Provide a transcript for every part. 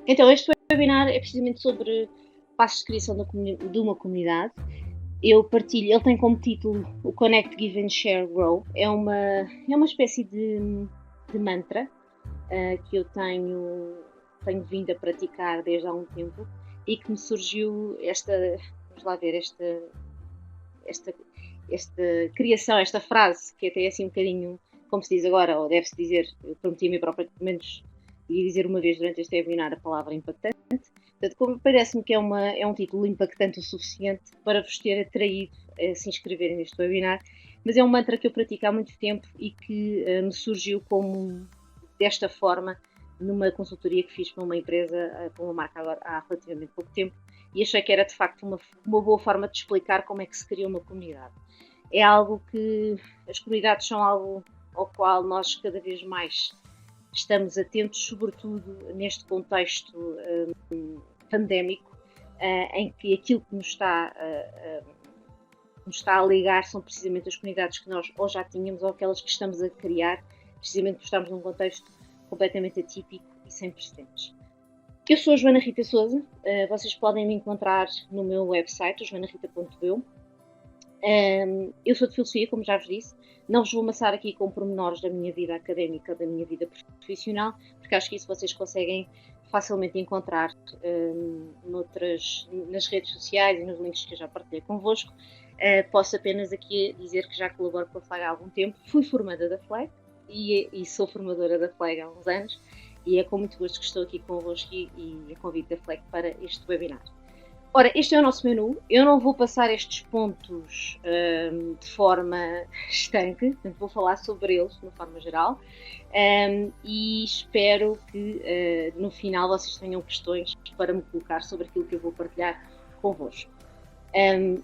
Então, este webinar é precisamente sobre passos de criação de uma comunidade. Eu partilho, ele tem como título o Connect, Give and Share, Grow. É uma espécie de mantra que eu tenho vindo a praticar desde há um tempo e que me surgiu vamos lá ver, esta, esta criação, esta frase, que até é assim um bocadinho, como se diz agora, ou deve-se dizer, eu prometi a mim própria, pelo menos, ia dizer uma vez durante este webinar a palavra impactante. Portanto, parece-me que é um título impactante o suficiente para vos ter atraído a se inscreverem neste webinar, mas é um mantra que eu pratico há muito tempo e que me surgiu como desta forma numa consultoria que fiz para uma empresa, para uma marca agora, há relativamente pouco tempo, e achei que era de facto uma boa forma de explicar como é que se cria uma comunidade. É algo que as comunidades são algo ao qual nós cada vez mais estamos atentos, sobretudo neste contexto pandémico, em que aquilo que nos está a ligar são precisamente as comunidades que nós ou já tínhamos ou aquelas que estamos a criar, precisamente porque estamos num contexto completamente atípico e sem precedentes. Eu sou a Joana Rita Souza, vocês podem me encontrar no meu website, joanarita.eu. Eu sou de filosofia, como já vos disse, não vos vou amassar aqui com pormenores da minha vida académica, da minha vida profissional, porque acho que isso vocês conseguem facilmente encontrar nas redes sociais e nos links que eu já partilhei convosco. Posso apenas aqui dizer que já colaboro com a FLAG há algum tempo, fui formada da FLAG e sou formadora da FLAG há uns anos, e é com muito gosto que estou aqui convosco e a convite da FLAG para este webinar. Ora, este é o nosso menu. Eu não vou passar estes pontos de forma estanque, portanto vou falar sobre eles de uma forma geral e espero que no final vocês tenham questões para me colocar sobre aquilo que eu vou partilhar convosco.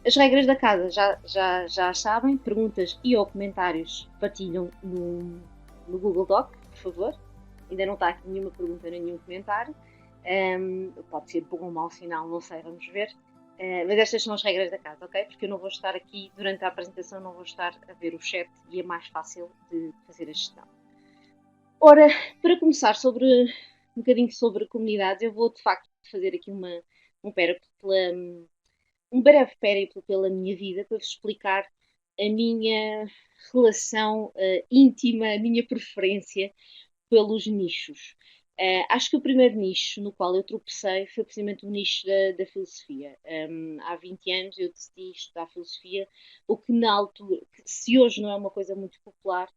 As regras da casa já sabem, perguntas e ou comentários partilham no Google Doc, por favor. Ainda não está aqui nenhuma pergunta nem nenhum comentário. Pode ser bom ou mau sinal, não sei, vamos ver. Mas estas são as regras da casa, ok? Porque eu não vou estar aqui durante a apresentação, não vou estar a ver o chat e é mais fácil de fazer a gestão. Ora, para começar um bocadinho sobre comunidades, eu vou de facto fazer aqui um breve périplo pela minha vida para vos explicar a minha relação íntima, a minha preferência pelos nichos. Acho que o primeiro nicho no qual eu tropecei foi precisamente o nicho da filosofia. Há 20 anos eu decidi estudar filosofia, o que na altura, se hoje não é uma coisa muito popular,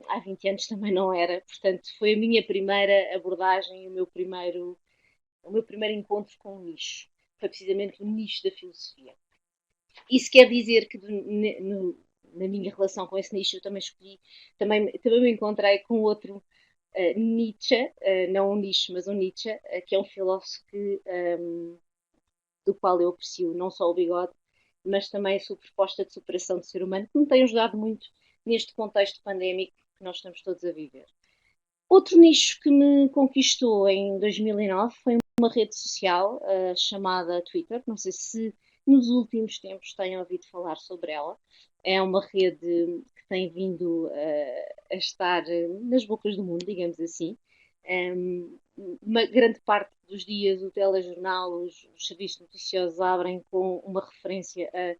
há 20 anos também não era. Portanto, foi a minha primeira abordagem, o meu primeiro encontro com o nicho. Foi precisamente o nicho da filosofia. Isso quer dizer que na minha relação com esse nicho eu também escolhi, também me encontrei com outro Nietzsche, não um nicho, mas um Nietzsche, que é um filósofo do qual eu aprecio não só o bigode, mas também a sua proposta de superação do ser humano, que me tem ajudado muito neste contexto pandémico que nós estamos todos a viver. Outro nicho que me conquistou em 2009 foi uma rede social chamada Twitter. Não sei se nos últimos tempos têm ouvido falar sobre ela. É uma rede que tem vindo a estar nas bocas do mundo, digamos assim. Uma grande parte dos dias o telejornal, os serviços noticiosos abrem com uma referência a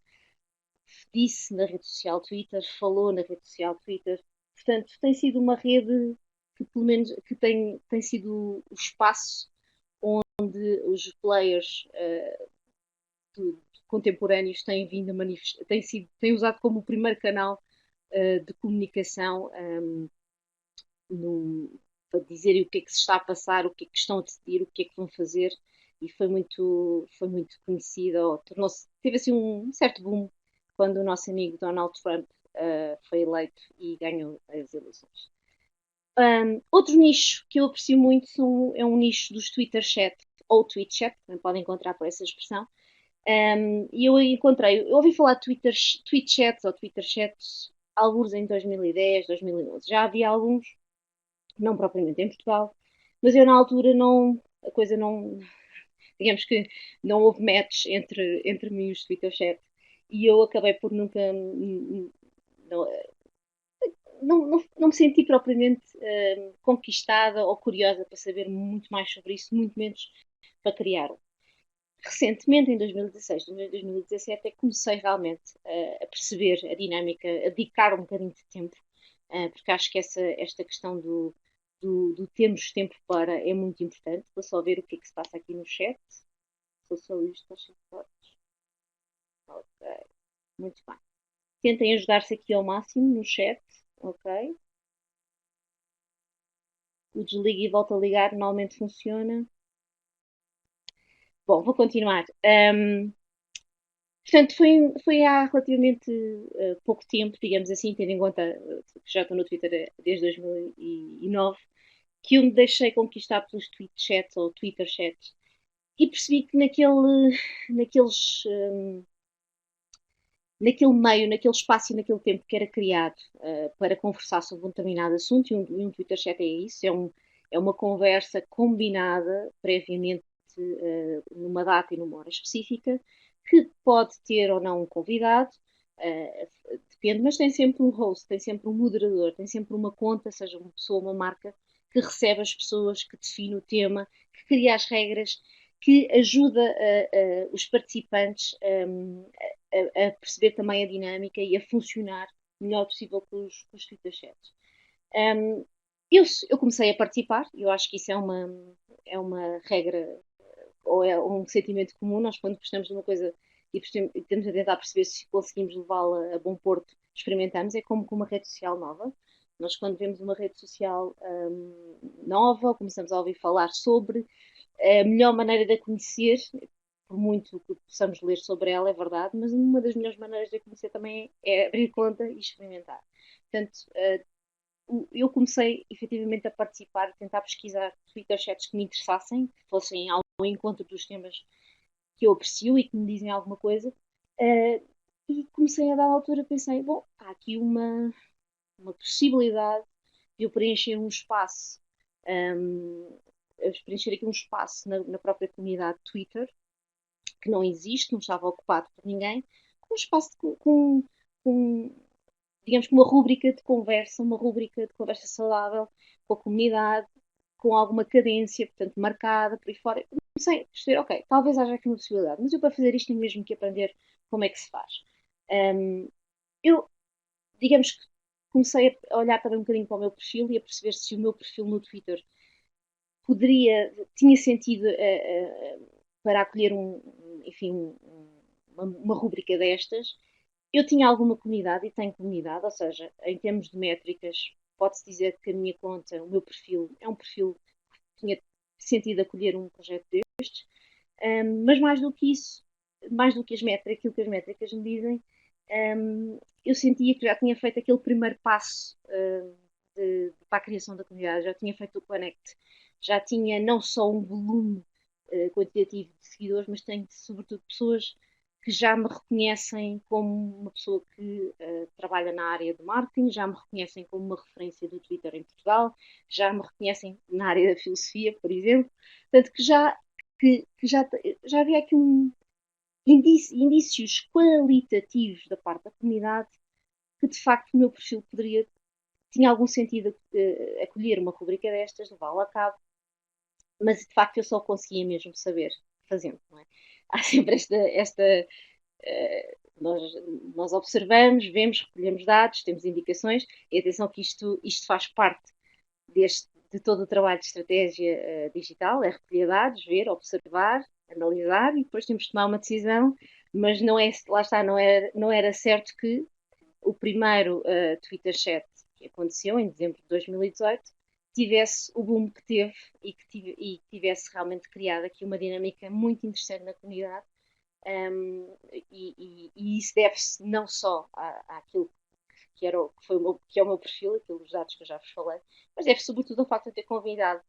disse na rede social Twitter, falou na rede social Twitter. Portanto, tem sido uma rede que pelo menos que tem sido o espaço onde os players contemporâneos têm vindo a manifestar, têm usado como o primeiro canal de comunicação para dizer o que é que se está a passar, o que é que estão a decidir, o que é que vão fazer, e foi muito conhecida, teve assim um certo boom quando o nosso amigo Donald Trump foi eleito e ganhou as eleições. Outro nicho que eu aprecio muito é um nicho dos Twitter Chat, ou Tweet Chat, também podem encontrar por essa expressão. E eu ouvi falar de Tweet Chats ou Twitter Chats alguns em 2010, 2011. Já havia alguns, não propriamente em Portugal, mas eu na altura a coisa não, digamos que não houve match entre mim e os Twitter Chat e eu acabei por nunca, não, não me senti propriamente conquistada ou curiosa para saber muito mais sobre isso, muito menos para criar um. Recentemente, em 2016, 2017, é que comecei realmente a perceber a dinâmica, a dedicar um bocadinho de tempo, porque acho que esta questão do termos tempo para é muito importante. Vou só ver o que é que se passa aqui no chat. Socialistas, ok, muito bem. Tentem ajudar-se aqui ao máximo no chat, ok? O desliga e volta a ligar normalmente funciona. Bom, vou continuar. Portanto, foi há relativamente pouco tempo, digamos assim, tendo em conta que já estou no Twitter desde 2009, que eu me deixei conquistar pelos tweet chats ou Twitter chats e percebi que naqueles, naquele meio, naquele espaço e naquele tempo que era criado para conversar sobre um determinado assunto, e um Twitter chat é isso, é uma conversa combinada previamente numa data e numa hora específica, que pode ter ou não um convidado, depende, mas tem sempre um host, tem sempre um moderador, tem sempre uma conta, seja uma pessoa, uma marca, que recebe as pessoas, que define o tema, que cria as regras, que ajuda os participantes a perceber também a dinâmica e a funcionar o melhor possível com os Twitter chats. Um, eu comecei a participar, eu acho que isso é uma regra ou é um sentimento comum. Nós, quando gostamos de uma coisa e estamos a tentar perceber se conseguimos levá-la a bom porto, experimentamos. É como com uma rede social nova. Nós, quando vemos uma rede social nova, começamos a ouvir falar sobre, a melhor maneira de a conhecer, por muito que possamos ler sobre ela, é verdade, mas uma das melhores maneiras de a conhecer também é abrir conta e experimentar. Portanto, eu comecei efetivamente a participar, a tentar pesquisar Twitter chats que me interessassem, que fossem ao encontro dos temas que eu aprecio e que me dizem alguma coisa. E comecei a dar altura, pensei, bom, há aqui uma possibilidade de eu preencher um espaço, um, preencher aqui um espaço na própria comunidade Twitter, que não existe, não estava ocupado por ninguém, com um espaço com digamos que uma rúbrica de conversa, uma rúbrica de conversa saudável com a comunidade, com alguma cadência, portanto, marcada por aí fora. Comecei a perceber, ok, talvez haja aqui uma possibilidade, mas eu para fazer isto tenho mesmo que aprender como é que se faz. Eu, digamos que comecei a olhar também um bocadinho para o meu perfil e a perceber se o meu perfil no Twitter tinha sentido para acolher enfim, uma rúbrica destas. Eu tinha alguma comunidade e tenho comunidade, ou seja, em termos de métricas, pode-se dizer que a minha conta, o meu perfil, é um perfil que tinha sentido acolher um projeto destes, mas mais do que isso, mais do que as métricas, aquilo que as métricas me dizem, eu sentia que já tinha feito aquele primeiro passo para a criação da comunidade, já tinha feito o connect, já tinha não só um volume quantitativo de seguidores, mas tenho sobretudo pessoas que já me reconhecem como uma pessoa que trabalha na área de marketing, já me reconhecem como uma referência do Twitter em Portugal, já me reconhecem na área da filosofia, por exemplo. Portanto, que já havia aqui indícios qualitativos da parte da comunidade que de facto o meu perfil tinha algum sentido acolher uma rubrica destas, levá-la a cabo, mas de facto eu só conseguia mesmo saber fazendo, não é? Há sempre nós, nós observamos, vemos, recolhemos dados, temos indicações, e atenção que isto faz parte de todo o trabalho de estratégia digital, é recolher dados, ver, observar, analisar e depois temos de tomar uma decisão, mas não é, lá está, não era certo que o primeiro Twitter chat que aconteceu em dezembro de 2018 tivesse o boom que teve e tivesse realmente criado aqui uma dinâmica muito interessante na comunidade. E isso deve-se não só àquilo que é o meu perfil, aqueles dados que eu já vos falei, mas deve-se sobretudo ao facto de ter convidado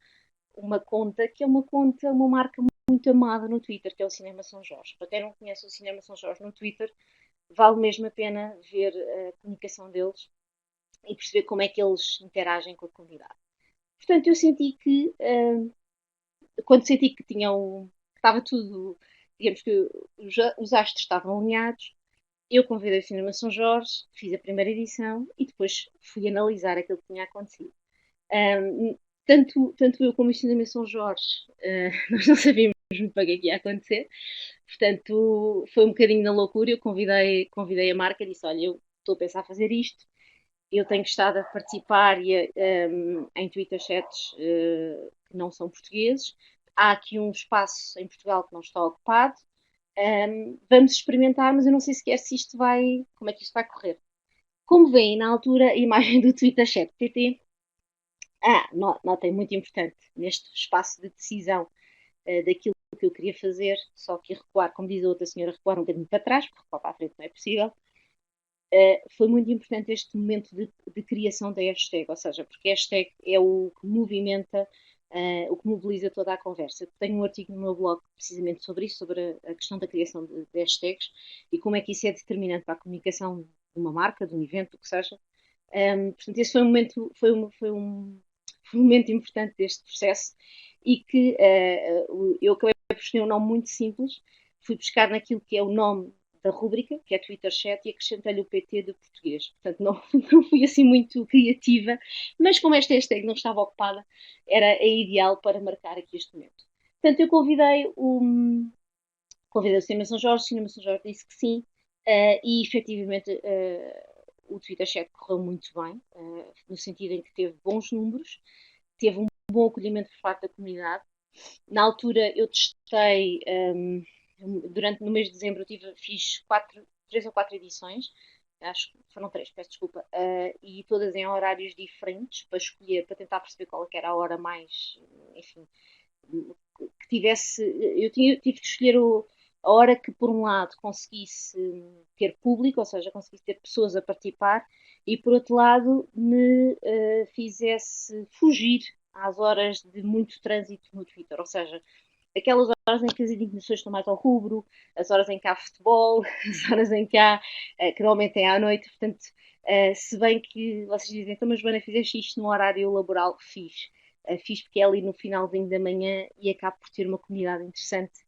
uma conta que é uma marca muito amada no Twitter, que é o Cinema São Jorge. Para quem não conhece o Cinema São Jorge no Twitter, vale mesmo a pena ver a comunicação deles e perceber como é que eles interagem com a comunidade. Portanto, eu senti que, quando senti que que estava tudo, digamos que os astros estavam alinhados, Eu convidei o Cinema São Jorge, fiz a primeira edição e depois fui analisar aquilo que tinha acontecido. Um, tanto eu como o Cinema São Jorge, nós não sabíamos muito bem o que é que ia acontecer, portanto foi um bocadinho na loucura. Eu convidei a marca e disse: Olha, eu estou a pensar fazer isto, eu tenho estado a participar em Twitter chats que não são portugueses. Há aqui um espaço em Portugal que não está ocupado. Vamos experimentar, mas eu não sei sequer se isto vai, como é que isto vai correr. Como veem na altura a imagem do Twitter Chat PT, nota muito importante neste espaço de decisão daquilo que eu queria fazer, só que recuar, como diz a outra senhora, recuar um bocadinho para trás, porque recuar para a frente não é possível. Foi muito importante este momento de criação da hashtag, ou seja, porque a hashtag é o que movimenta, o que mobiliza toda a conversa. Tenho um artigo no meu blog precisamente sobre isso, sobre a questão da criação de hashtags e como é que isso é determinante para a comunicação de uma marca, de um evento, o que seja. Portanto, esse foi um momento, foi um momento importante deste processo e que eu acabei por escolher um nome muito simples, fui buscar naquilo que é o nome da rúbrica, que é Twitter Chat, e acrescentei-lhe o PT de português. Portanto, não, não fui assim muito criativa, mas como esta hashtag não estava ocupada, era a ideal para marcar aqui este momento. Portanto, eu convidei o Cinema São Jorge, o Cinema São Jorge disse que sim, e efetivamente o Twitter Chat correu muito bem, no sentido em que teve bons números, teve um bom acolhimento por parte da comunidade. Na altura eu testei, durante no mês de dezembro fiz 3 ou 4 edições, acho que foram 3, peço desculpa, e todas em horários diferentes para escolher, para tentar perceber qual era a hora mais, enfim, que tivesse, tive que escolher a hora que por um lado conseguisse ter público, ou seja, conseguisse ter pessoas a participar, e por outro lado me fizesse fugir às horas de muito trânsito no Twitter, ou seja, aquelas horas em que as indignações estão mais ao rubro, as horas em que há futebol, as horas em que há, que normalmente é à noite, portanto, se bem que vocês dizem, então, mas Joana, fizeste isto no horário laboral? Fiz. Fiz porque é ali no finalzinho da manhã e acabo por ter uma comunidade interessante.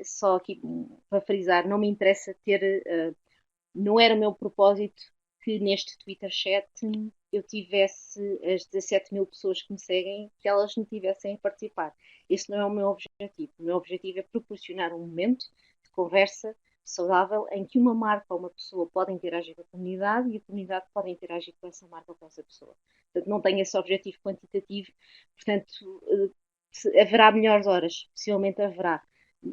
Só aqui para frisar, não me interessa ter, não era o meu propósito que neste Twitter chat eu tivesse as 17 mil pessoas que me seguem, que elas me tivessem a participar. Esse não é o meu objetivo. O meu objetivo é proporcionar um momento de conversa saudável em que uma marca ou uma pessoa pode interagir com a comunidade e a comunidade pode interagir com essa marca ou com essa pessoa. Portanto, não tenho esse objetivo quantitativo, portanto, haverá melhores horas, possivelmente haverá,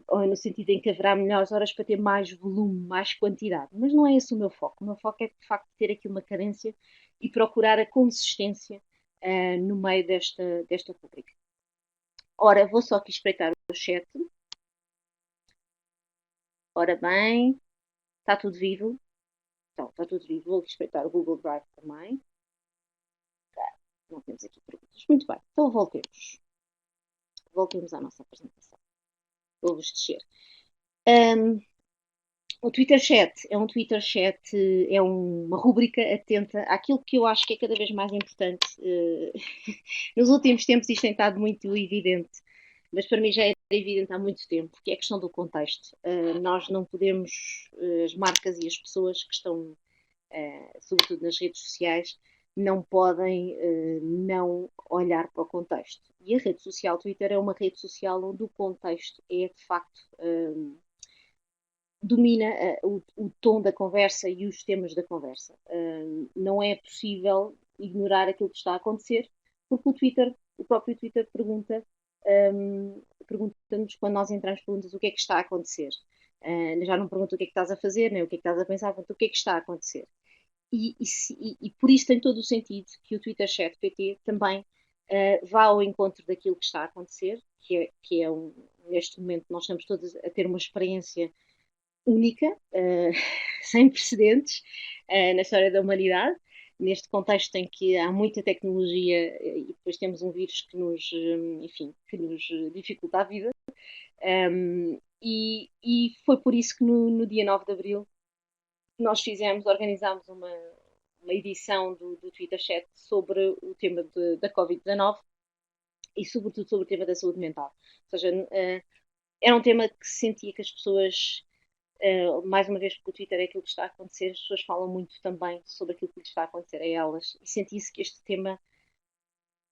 ou no sentido em que haverá melhores horas para ter mais volume, mais quantidade. Mas não é esse o meu foco. O meu foco é, de facto, ter aqui uma cadência e procurar a consistência no meio desta rubrica. Ora, vou só aqui espreitar o chat. Ora bem, está tudo vivo. Então, está tudo vivo. Vou aqui espreitar o Google Drive também. Não temos aqui perguntas. Muito bem, então voltemos. Voltemos à nossa apresentação. Vou-vos descer. O Twitter Chat é um Twitter Chat, é uma rúbrica atenta àquilo que eu acho que é cada vez mais importante. Nos últimos tempos isto tem estado muito evidente, mas para mim já era evidente há muito tempo, que é a questão do contexto. Nós não podemos, as marcas e as pessoas que estão, sobretudo nas redes sociais, não podem não olhar para o contexto. E a rede social Twitter é uma rede social onde o contexto é, de facto, domina o tom da conversa e os temas da conversa. Não é possível ignorar aquilo que está a acontecer, porque o próprio Twitter pergunta-nos, quando nós entramos, perguntas o que é que está a acontecer. Já não pergunta o que é que estás a fazer, nem o que é que estás a pensar, pergunta o que é que está a acontecer. E por isso tem todo o sentido que o Twitter Chat PT também vá ao encontro daquilo que está a acontecer, neste momento nós estamos todos a ter uma experiência única, sem precedentes na história da humanidade, neste contexto em que há muita tecnologia e depois temos um vírus enfim, que nos dificulta a vida. E foi por isso que no dia 9 de Abril nós organizámos uma edição do Twitter Chat sobre o tema da Covid-19 e sobretudo sobre o tema da saúde mental. Ou seja, era um tema que sentia que as pessoas mais uma vez porque o Twitter é aquilo que está a acontecer, as pessoas falam muito também sobre aquilo que lhes está a acontecer a elas, e senti-se que este tema,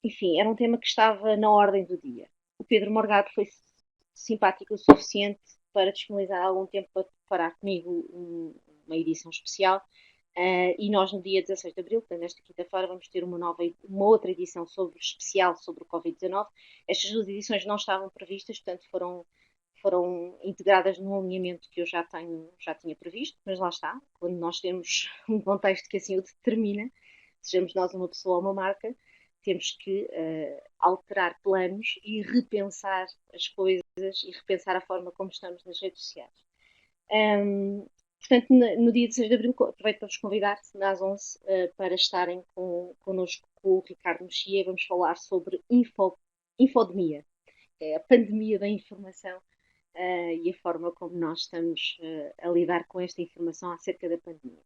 enfim, era um tema que estava na ordem do dia. O Pedro Morgado foi simpático o suficiente para disponibilizar algum tempo para preparar comigo uma edição especial. E nós, no dia 16 de abril, portanto, nesta quinta-feira, vamos ter uma outra edição especial sobre o Covid-19. Estas duas edições não estavam previstas, portanto, foram integradas num alinhamento que eu já tinha previsto, mas lá está, quando nós temos um contexto que assim o determina, sejamos nós uma pessoa ou uma marca, temos que alterar planos e repensar as coisas e repensar a forma como estamos nas redes sociais. Portanto, no dia 16 de abril, aproveito para vos convidar, às 11, para estarem connosco com o Ricardo Mexia. Vamos falar sobre infodemia, é a pandemia da informação, e a forma como nós estamos a lidar com esta informação acerca da pandemia.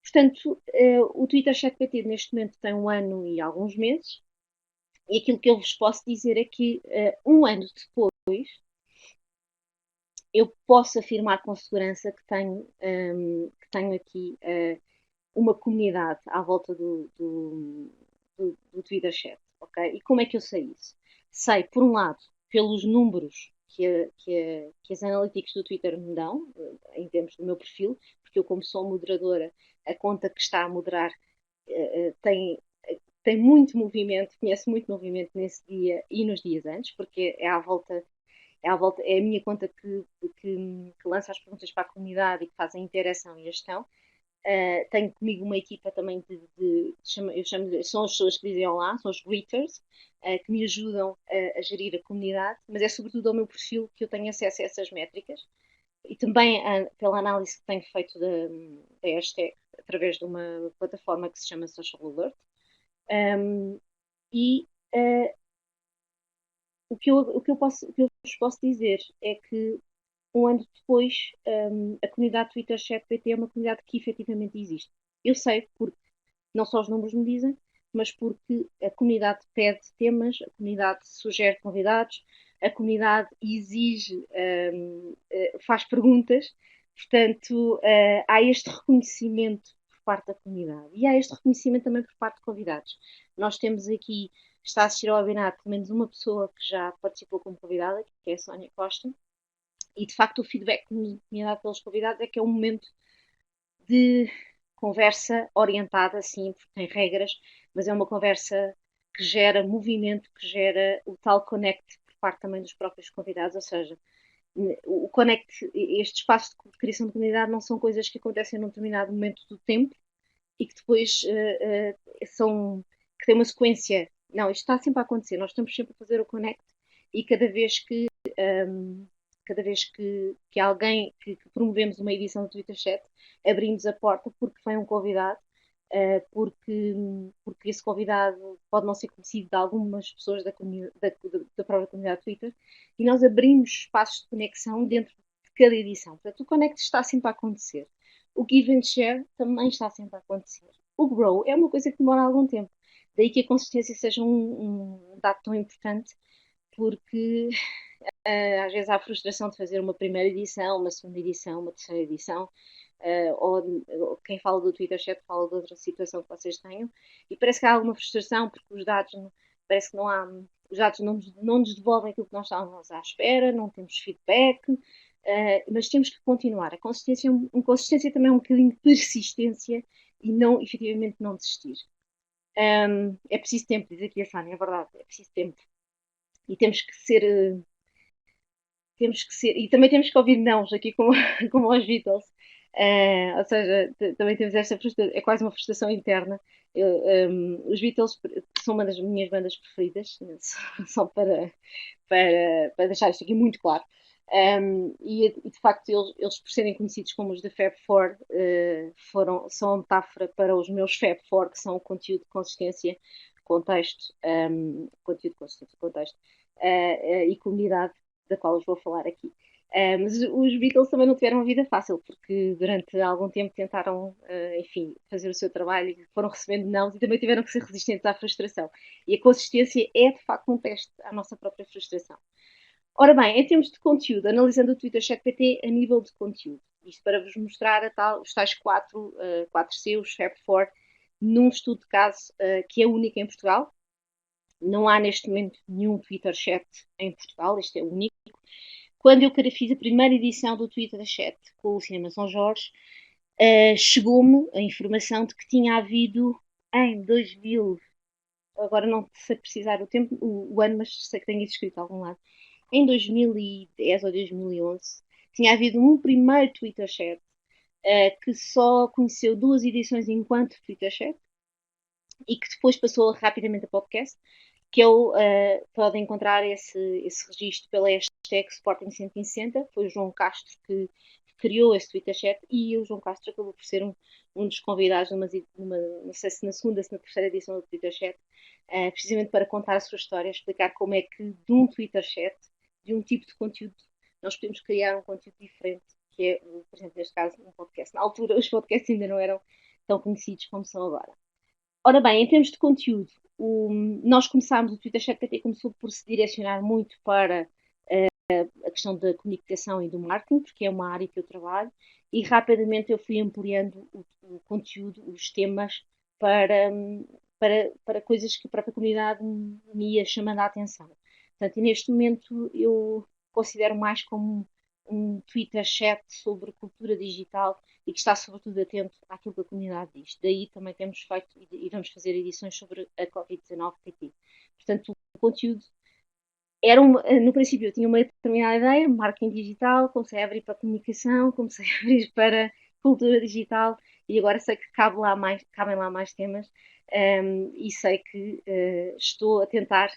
Portanto, o Twitter ChatGPT neste momento tem 1 ano e alguns meses, e aquilo que eu vos posso dizer é que 1 ano depois eu posso afirmar com segurança que tenho aqui uma comunidade à volta do Twitter Chat, ok? E como é que eu sei isso? Sei, por um lado, pelos números que as analytics do Twitter me dão, em termos do meu perfil, porque eu, como sou moderadora, a conta que está a moderar tem muito movimento, conhece muito movimento nesse dia e nos dias antes, porque é a minha conta que lança as perguntas para a comunidade e que faz a interação e a gestão. Tenho comigo uma equipa também eu chamo são as pessoas que dizem olá, são os greeters, que me ajudam a gerir a comunidade, mas é sobretudo ao meu perfil que eu tenho acesso a essas métricas e também pela análise que tenho feito da hashtag através de uma plataforma que se chama Social Alert. E o que eu vos posso dizer é que 1 ano depois, a comunidade Twitter ChatGPT é uma comunidade que efetivamente existe. Eu sei porque não só os números me dizem, mas porque a comunidade pede temas, a comunidade sugere convidados, a comunidade exige, faz perguntas. Portanto, há este reconhecimento por parte da comunidade e há este reconhecimento também por parte de convidados. Nós temos aqui, está a assistir ao webinar, pelo menos uma pessoa que já participou como convidada, que é a Sónia Costa, e de facto o feedback que me é dado pelos convidados é que é um momento de conversa orientada, sim, porque tem regras, mas é uma conversa que gera movimento, que gera o tal connect por parte também dos próprios convidados, ou seja, o connect, este espaço de criação de comunidade não são coisas que acontecem num determinado momento do tempo e que depois que tem uma sequência. Não, isto está sempre a acontecer, nós estamos sempre a fazer o connect e cada vez que alguém que promovemos uma edição do Twitter Chat, abrimos a porta porque vem um convidado, porque esse convidado pode não ser conhecido de algumas pessoas da própria comunidade Twitter, e nós abrimos espaços de conexão dentro de cada edição. Portanto, o Connect está sempre a acontecer. O Give and Share também está sempre a acontecer. O Grow é uma coisa que demora algum tempo. Daí que a consistência seja um dado tão importante, porque às vezes há a frustração de fazer uma primeira edição, uma segunda edição, uma terceira edição, ou quem fala do Twitter Chat fala de outra situação que vocês tenham, e parece que há alguma frustração porque os dados, parece que não há, os dados não nos devolvem aquilo que nós estávamos à espera, não temos feedback, mas temos que continuar. A consistência também é um bocadinho de persistência e não, efetivamente, não desistir. É preciso tempo, diz aqui a Sânia, é verdade, é preciso tempo. E e também temos que ouvir nãos aqui como aos Beatles. Ou seja, também temos esta frustração, é quase uma frustração interna. Os Beatles são uma das minhas bandas preferidas, só para deixar isto aqui muito claro. E de facto, eles por serem conhecidos como os The Fab Four, são a metáfora para os meus Fab Four, que são o conteúdo de consistência, contexto, e comunidade, da qual eu vou falar aqui. Mas os Beatles também não tiveram uma vida fácil, porque durante algum tempo tentaram, enfim, fazer o seu trabalho e foram recebendo nãos e também tiveram que ser resistentes à frustração. E a consistência é, de facto, um teste à nossa própria frustração. Ora bem, em termos de conteúdo, analisando o Twitter ChatGPT a nível de conteúdo, isto para vos mostrar os tais 4 C, os FAB4, num estudo de caso que é único em Portugal. Não há neste momento nenhum Twitter Chat em Portugal, este é o único. Quando eu fiz a primeira edição do Twitter Chat com o Cinema São Jorge, chegou-me a informação de que tinha havido em 2000, agora não sei precisar o tempo, o ano, mas sei que tenho isso escrito a algum lado, em 2010 ou 2011, tinha havido um primeiro Twitter Chat que só conheceu 2 edições enquanto Twitter Chat e que depois passou rapidamente a podcast, que eu pode encontrar esse registro pela hashtag Sporting 160. Foi o João Castro que criou esse Twitter Chat e o João Castro acabou por ser um dos convidados não sei se na segunda, se na terceira edição do Twitter Chat, precisamente para contar a sua história, explicar como é que de um Twitter Chat, de um tipo de conteúdo, nós podemos criar um conteúdo diferente, que é, por exemplo, neste caso, um podcast. Na altura, os podcasts ainda não eram tão conhecidos como são agora. Ora bem, em termos de conteúdo, nós começámos, o Twitter ChatGPT começou por se direcionar muito para a questão da comunicação e do marketing, porque é uma área que eu trabalho, e rapidamente eu fui ampliando o conteúdo, os temas, para, para coisas que a própria comunidade me ia chamando a atenção. Portanto, e neste momento eu considero mais como um Twitter chat sobre cultura digital e que está sobretudo atento àquilo que a comunidade diz. Daí também temos feito e vamos fazer edições sobre a Covid-19 PT. Portanto, o conteúdo no princípio eu tinha uma determinada ideia, marketing digital, comecei a abrir para comunicação, comecei a abrir para cultura digital e agora sei que cabem lá mais temas e sei que estou a tentar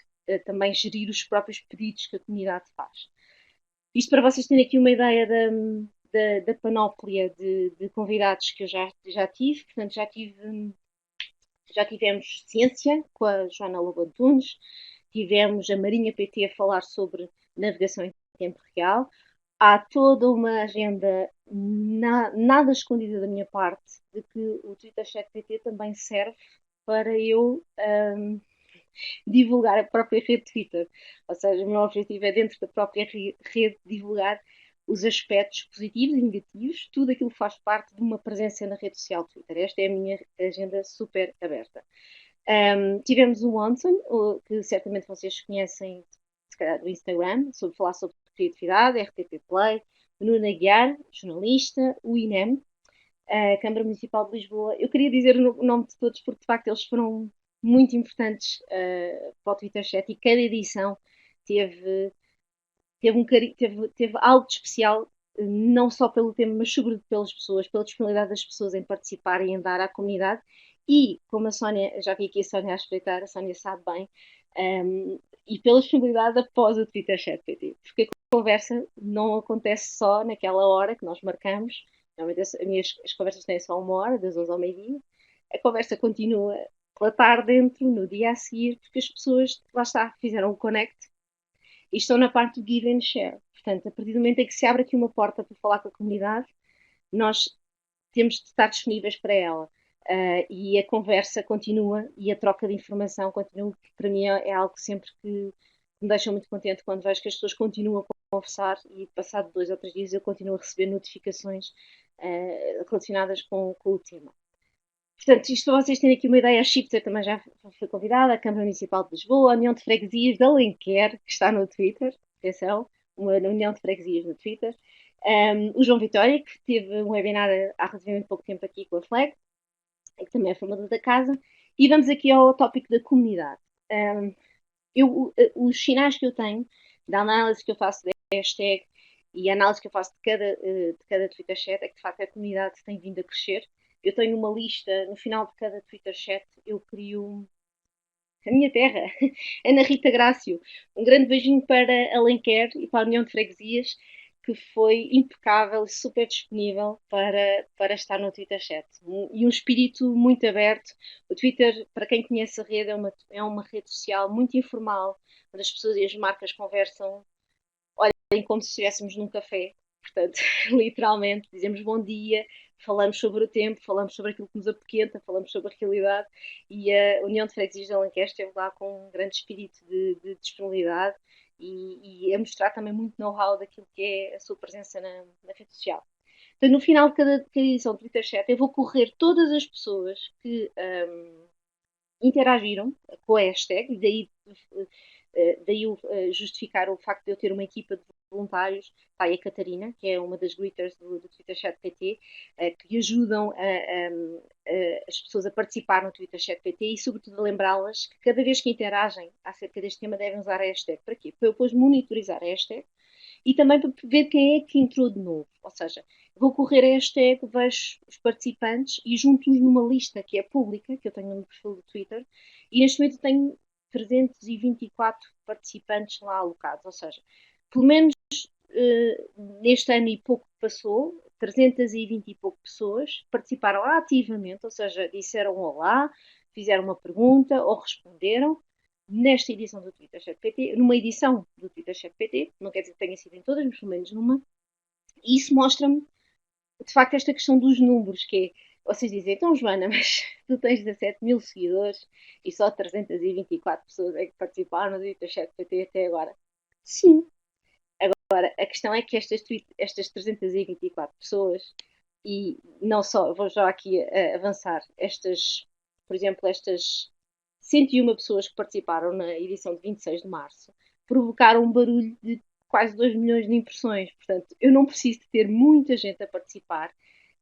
também gerir os próprios pedidos que a comunidade faz. Isto para vocês terem aqui uma ideia da panóplia de convidados que eu já tive, portanto já tivemos ciência com a Joana Lobo Antunes, tivemos a Marinha PT a falar sobre navegação em tempo real. Há toda uma agenda nada escondida da minha parte de que o Twitter Chat PT também serve para eu divulgar a própria rede Twitter. Ou seja, o meu objetivo é dentro da própria rede divulgar os aspectos positivos e negativos, tudo aquilo que faz parte de uma presença na rede social Twitter. Esta é a minha agenda super aberta. Tivemos o Wanson, que certamente vocês conhecem, se calhar, do Instagram, sobre falar sobre criatividade, RTP Play, o Nuno Aguiar, jornalista, o INEM, a Câmara Municipal de Lisboa. Eu queria dizer o nome de todos porque, de facto, eles foram muito importantes para o Twitter Chat e cada edição teve, teve algo de especial, não só pelo tema, mas sobretudo pelas pessoas, pela disponibilidade das pessoas em participar e em dar à comunidade. E, como a Sónia, já vi aqui a Sónia a espreitar, a Sónia sabe bem, e pela disponibilidade após o Twitter Chat PT, porque a conversa não acontece só naquela hora que nós marcamos. Normalmente as conversas têm só 1 hora, das 11 ao meio-dia. A conversa continua pela tarde dentro, no dia a seguir, porque as pessoas, lá está, fizeram o connect e estão na parte do give and share. Portanto, a partir do momento em que se abre aqui uma porta para falar com a comunidade, nós temos de estar disponíveis para ela. E a conversa continua e a troca de informação continua, que para mim é algo sempre que me deixa muito contente quando vejo que as pessoas continuam a conversar e passado 2 ou 3 dias eu continuo a receber notificações relacionadas com o tema. Portanto, isto para vocês terem aqui uma ideia, a Chipter também já foi convidada, a Câmara Municipal de Lisboa, a União de Freguesias de Alenquer, que está no Twitter, atenção, uma União de Freguesias no Twitter, o João Vitória, que teve um webinar há relativamente pouco tempo aqui com a Flag, que também é formador da casa, e vamos aqui ao tópico da comunidade. Os sinais que eu tenho, da análise que eu faço da hashtag e a análise que eu faço de cada Twitter chat, é que de facto a comunidade tem vindo a crescer. Eu tenho uma lista, no final de cada Twitter chat, eu crio a minha terra, Ana Rita Grácio. Um grande beijinho para Alenquer e para a União de Freguesias, que foi impecável e super disponível para estar no Twitter Chat. E um espírito muito aberto. O Twitter, para quem conhece a rede, é uma rede social muito informal, onde as pessoas e as marcas conversam, olhem como se estivéssemos num café. Portanto, literalmente, dizemos bom dia, falamos sobre o tempo, falamos sobre aquilo que nos apoquenta, falamos sobre a realidade e a União de Freguesias de Alenquer esteve lá com um grande espírito de disponibilidade e a mostrar também muito know-how daquilo que é a sua presença na rede social. Então, no final de cada edição do Twitter Chat, eu vou correr todas as pessoas que interagiram com a hashtag, e daí justificar o facto de eu ter uma equipa de voluntários, a Catarina, que é uma das greeters do Twitter Chat PT, que ajudam as pessoas a participar no Twitter Chat PT e, sobretudo, a lembrá-las que cada vez que interagem acerca deste tema devem usar a hashtag. Para quê? Para eu depois monitorizar a hashtag e também para ver quem é que entrou de novo. Ou seja, vou correr a hashtag, vejo os participantes e junto-os numa lista que é pública, que eu tenho no perfil do Twitter, e neste momento tenho 324 participantes lá alocados. Ou seja, pelo menos neste ano e pouco que passou, 320 e pouco pessoas participaram ativamente, ou seja, disseram olá, fizeram uma pergunta ou responderam nesta edição do Twitter Chat PT, numa edição do Twitter Chat PT, não quer dizer que tenha sido em todas, mas pelo menos numa, e isso mostra-me, de facto, esta questão dos números, que é, vocês dizem, então Joana, mas tu tens 17 mil seguidores e só 324 pessoas é que participaram no Twitter Chat PT até agora. Sim. Agora, a questão é que estas 324 pessoas, e não só, vou já aqui avançar, por exemplo, estas 101 pessoas que participaram na edição de 26 de março, provocaram um barulho de quase 2 milhões de impressões. Portanto, eu não preciso de ter muita gente a participar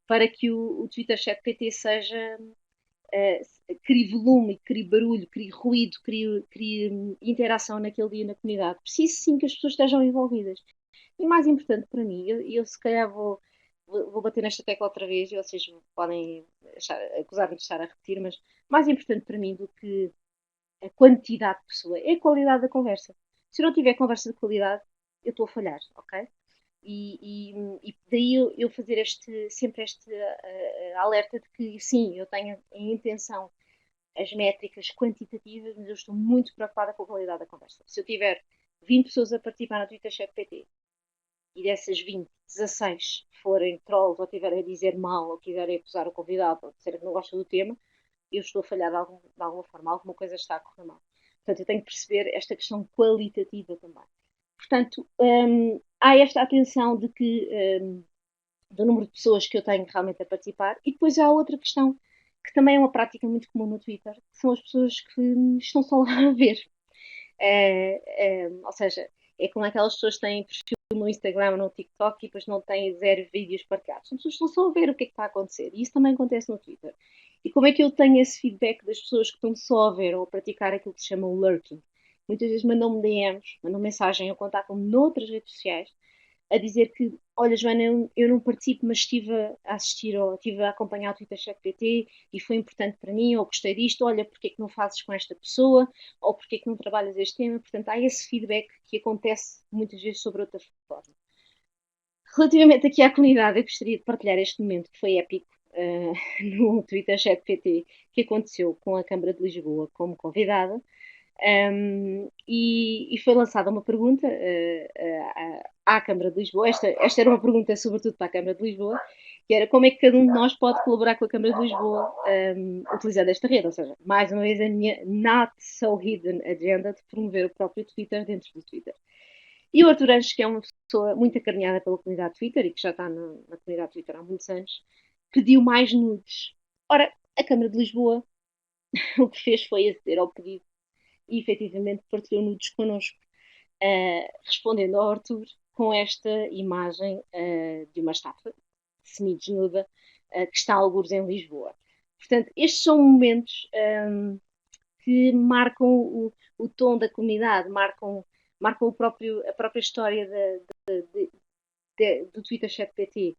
para que o Twitter Chat PT seja crie volume, crie barulho, crie ruído, crie interação naquele dia na comunidade. Preciso sim que as pessoas estejam envolvidas. E mais importante para mim, eu se calhar vou bater nesta tecla outra vez e vocês podem acusar-me de estar a repetir, mas mais importante para mim do que a quantidade de pessoa é a qualidade da conversa. Se eu não tiver conversa de qualidade, eu estou a falhar, ok? E daí eu fazer sempre este alerta de que sim, eu tenho em intenção as métricas quantitativas, mas eu estou muito preocupada com a qualidade da conversa. Se eu tiver 20 pessoas a participar no Twitter Chat PT e dessas 20, 16 forem trolls ou tiverem a dizer mal ou quiserem acusar o convidado ou disserem que não gostam do tema, eu estou a falhar de alguma forma, alguma coisa está a correr mal. Portanto, eu tenho que perceber esta questão qualitativa também. Portanto, há esta atenção de que do número de pessoas que eu tenho realmente a participar e depois há outra questão que também é uma prática muito comum no Twitter, que são as pessoas que estão só lá a ver. Ou seja, é como aquelas pessoas que têm perfil no Instagram ou no TikTok e depois não têm zero vídeos partilhados. As pessoas estão só a ver o que é que está a acontecer. E isso também acontece no Twitter. E como é que eu tenho esse feedback das pessoas que estão só a ver ou a praticar aquilo que se chama o lurking? Muitas vezes mandam-me DMs, mandam mensagem ou contactam-me noutras redes sociais a dizer que, olha Joana, eu não participo, mas estive a assistir ou estive a acompanhar o Twitter Chat PT e foi importante para mim, ou gostei disto, olha, porque é que não fazes com esta pessoa, ou porque é que não trabalhas este tema. Portanto, há esse feedback que acontece muitas vezes sobre outra forma. Relativamente aqui à comunidade, eu gostaria de partilhar este momento que foi épico no Twitter Chat PT, que aconteceu com a Câmara de Lisboa como convidada. E foi lançada uma pergunta à Câmara de Lisboa. Esta era uma pergunta sobretudo para a Câmara de Lisboa, que era como é que cada um de nós pode colaborar com a Câmara de Lisboa utilizando esta rede. Ou seja, mais uma vez a minha not so hidden agenda de promover o próprio Twitter dentro do Twitter. E o Arthur Anjos, que é uma pessoa muito acarinhada pela comunidade Twitter e que já está na comunidade Twitter há muitos anos, pediu mais nudes. Ora, a Câmara de Lisboa o que fez foi aceder ao pedido e efetivamente partilhou nudes connosco, respondendo ao Arthur com esta imagem de uma estátua semi-desnuda que está a algures em Lisboa. Portanto, estes são momentos que marcam o tom da comunidade, marcam a própria história do Twitter Chat PT,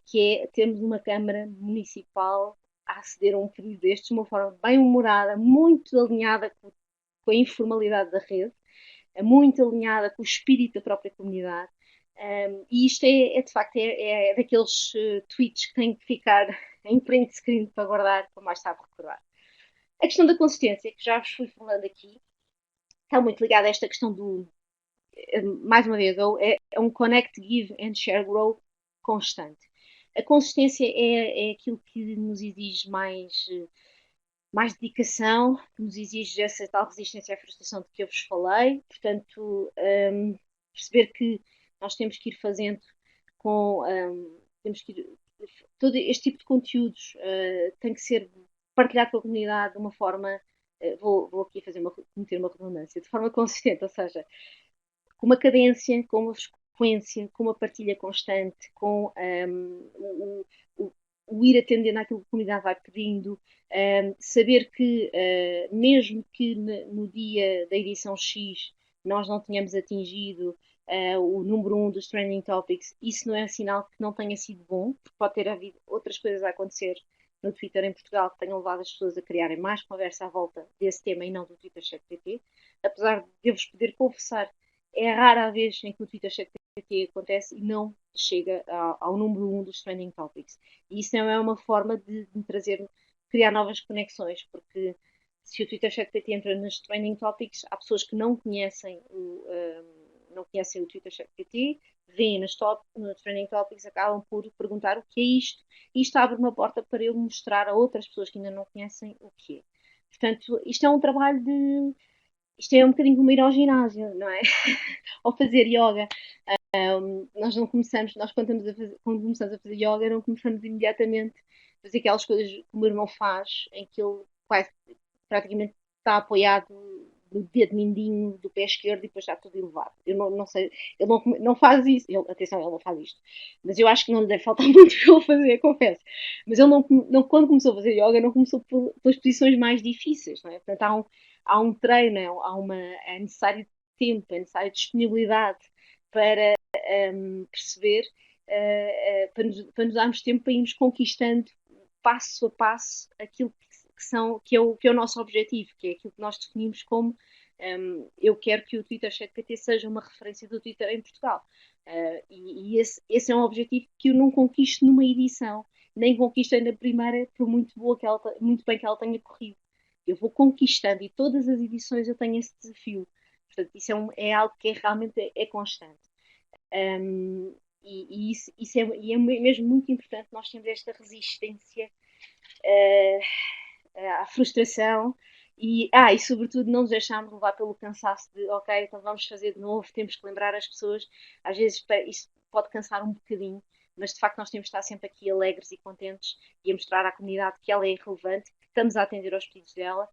que é termos uma Câmara Municipal a aceder a um pedido destes de uma forma bem humorada, muito alinhada com a informalidade da rede, muito alinhada com o espírito da própria comunidade. E isto de facto, é daqueles tweets que têm que ficar em print screen para guardar, para mais tarde recordar. A questão da consistência, que já vos fui falando aqui, está muito ligada a esta questão mais uma vez, é um connect, give and share grow constante. A consistência é aquilo que nos exige mais mais dedicação, que nos exige essa tal resistência à frustração de que eu vos falei. Portanto, perceber que nós temos que ir fazendo com. Temos que ir, todo este tipo de conteúdos tem que ser partilhado com a comunidade de uma forma. Vou aqui cometer uma redundância, de forma consistente, ou seja, com uma cadência, com uma frequência, com uma partilha constante, com o ir atendendo àquilo que a comunidade vai pedindo, saber que, mesmo que no dia da edição X nós não tenhamos atingido o número 1 dos trending topics, isso não é sinal que não tenha sido bom, porque pode ter havido outras coisas a acontecer no Twitter em Portugal que tenham levado as pessoas a criarem mais conversa à volta desse tema e não do Twitter ChatGPT. Apesar de eu vos poder confessar, é rara a vez em que o Twitter ChatGPT acontece e não chega ao número 1 dos trending topics. E isso não é uma forma de trazer, criar novas conexões, porque se o Twitter ChatGPT entra nos trending topics, há pessoas que não conhecem o Twitter ChatGPT, veem nos trending topics, acabam por perguntar o que é isto, e isto abre uma porta para eu mostrar a outras pessoas que ainda não conhecem o que é. Portanto, isto é um trabalho de. Isto é um bocadinho como ir ao ginásio, não é? Ou fazer yoga. Nós não começamos, nós quando começamos a fazer yoga, não começamos imediatamente a fazer aquelas coisas que o meu irmão faz, em que ele quase, praticamente está apoiado no dedo mindinho do pé esquerdo e depois está tudo elevado. Eu não sei, ele não faz isso. Atenção, ele não faz isto. Mas eu acho que não lhe deve faltar muito para ele fazer, confesso. Mas ele quando começou a fazer yoga, não começou pelas posições mais difíceis. Não é? Portanto, há um treino, é necessário tempo, é necessário disponibilidade para perceber, para nos darmos tempo para irmos conquistando passo a passo aquilo que é o nosso objetivo, que é aquilo que nós definimos como eu quero que o Twitter ChatGPT seja uma referência do Twitter em Portugal. E esse é um objetivo que eu não conquisto numa edição, nem conquistei na primeira, por muito bem que ela tenha corrido. Eu vou conquistando e todas as edições eu tenho esse desafio. Portanto, isso é algo que realmente é constante. E é mesmo muito importante nós termos esta resistência à frustração e sobretudo não nos deixarmos levar pelo cansaço de ok, então vamos fazer de novo, temos que lembrar as pessoas, às vezes isso pode cansar um bocadinho, mas de facto nós temos que estar sempre aqui alegres e contentes e a mostrar à comunidade que ela é relevante, que estamos a atender aos pedidos dela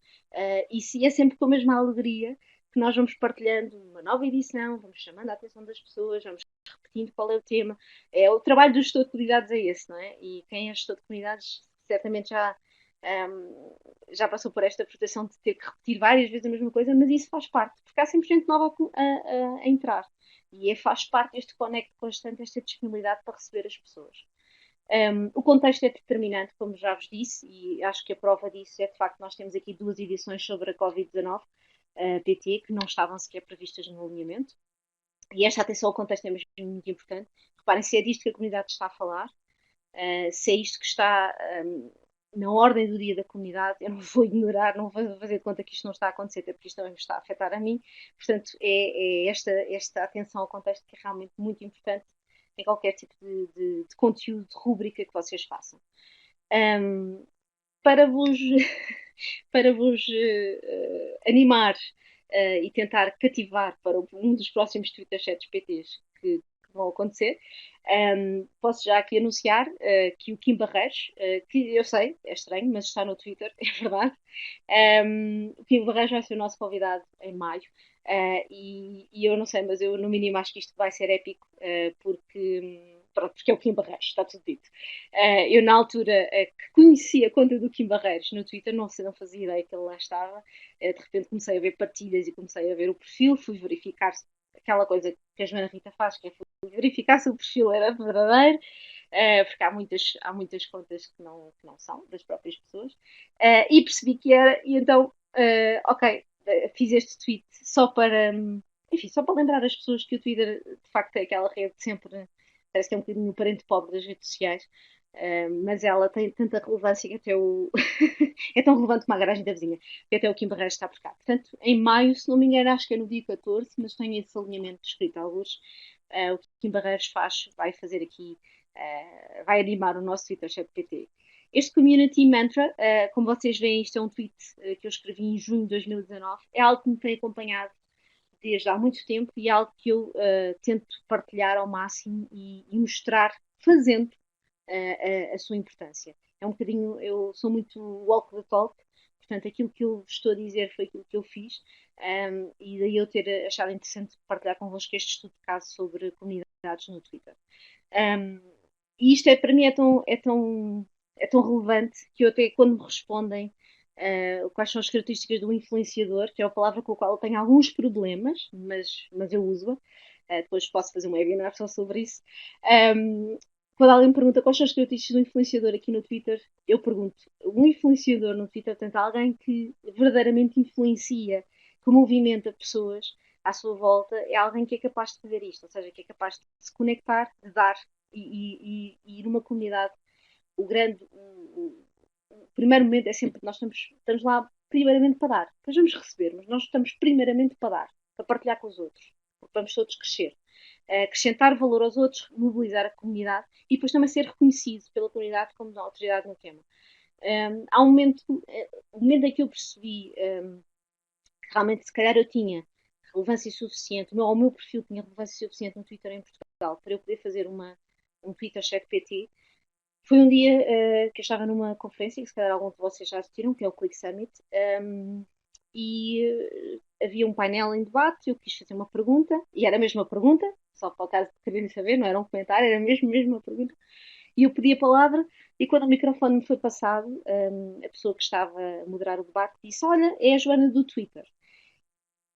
e se é sempre com a mesma alegria que nós vamos partilhando uma nova edição, vamos chamando a atenção das pessoas, vamos repetindo qual é o tema. O trabalho do gestor de comunidades é esse, não é? E quem é gestor de comunidades certamente já passou por esta frustração de ter que repetir várias vezes a mesma coisa, mas isso faz parte, porque há sempre gente nova a entrar. E faz parte deste conecto constante, esta disponibilidade para receber as pessoas. O contexto é determinante, como já vos disse, e acho que a prova disso é de facto nós temos aqui 2 edições sobre a Covid-19 PT que não estavam sequer previstas no alinhamento. E esta atenção ao contexto é mesmo muito importante. Reparem, se é disto que a comunidade está a falar, se é isto que está na ordem do dia da comunidade, eu não vou ignorar, não vou fazer de conta que isto não está a acontecer, até porque isto também me está a afetar a mim. Portanto, é esta atenção ao contexto que é realmente muito importante em qualquer tipo de conteúdo, de rúbrica que vocês façam. Para vos, para vos animar e tentar cativar para um dos próximos Twitter Chats PTs que vão acontecer, posso já aqui anunciar que o Kim Barreiros, que eu sei, é estranho, mas está no Twitter, é verdade, o Kim Barreiros vai ser o nosso convidado em maio. E eu não sei, mas eu no mínimo acho que isto vai ser épico, porque é o Kim Barreiros, está tudo dito. Eu na altura que conheci a conta do Kim Barreiros no Twitter, não fazia ideia que ele lá estava. De repente comecei a ver partilhas e comecei a ver o perfil, fui verificar aquela coisa que a Joana Rita faz, que é verificar se o perfil era verdadeiro, porque há muitas contas que não são das próprias pessoas, e percebi que era, e então, ok, fiz este tweet só para, enfim, só para lembrar as pessoas que o Twitter de facto é aquela rede sempre, parece que é um bocadinho o parente pobre das redes sociais, mas ela tem tanta relevância que até é tão relevante como a garagem da vizinha, que até o Kim Barreiros está por cá. Portanto, em maio, se não me engano, acho que é no dia 14, mas tenho esse alinhamento escrito a alguns. O que Kim Barreiros vai fazer aqui, vai animar o nosso Twitter Chat PT. Este Community Mantra, como vocês veem, isto é um tweet que eu escrevi em junho de 2019, é algo que me tem acompanhado desde há muito tempo e é algo que eu tento partilhar ao máximo e mostrar fazendo a sua importância. É um bocadinho, eu sou muito walk the talk, portanto, aquilo que eu estou a dizer foi aquilo que eu fiz, e daí eu ter achado interessante partilhar convosco este estudo de caso sobre comunidades no Twitter. Um, e isto para mim é tão relevante que eu até quando me respondem quais são as características do influenciador, que é uma palavra com a qual eu tenho alguns problemas, mas eu uso-a. Depois posso fazer um webinar só sobre isso. Um, Quando alguém me pergunta quais são as características do influenciador aqui no Twitter, eu pergunto: um influenciador no Twitter, portanto, alguém que verdadeiramente influencia, que movimenta pessoas à sua volta, é alguém que é capaz de fazer isto, ou seja, que é capaz de se conectar, de dar e numa comunidade, o primeiro momento é sempre nós estamos lá primeiramente para dar, depois vamos receber, mas nós estamos primeiramente para dar, para partilhar com os outros, porque vamos todos crescer. Acrescentar valor aos outros, mobilizar a comunidade e depois também ser reconhecido pela comunidade como autoridade no tema. Há um momento em que eu percebi que realmente se calhar eu tinha relevância suficiente, o meu perfil tinha relevância suficiente no Twitter em Portugal para eu poder fazer um Twitter chat PT. Foi um dia que eu estava numa conferência, que se calhar alguns de vocês já assistiram, que é o Click Summit, e havia um painel em debate, eu quis fazer uma pergunta, e era mesmo uma pergunta, só para o caso de quererem saber, não era um comentário, era mesmo uma pergunta, e eu pedi a palavra, e quando o microfone me foi passado, a pessoa que estava a moderar o debate disse: Olha, é a Joana do Twitter.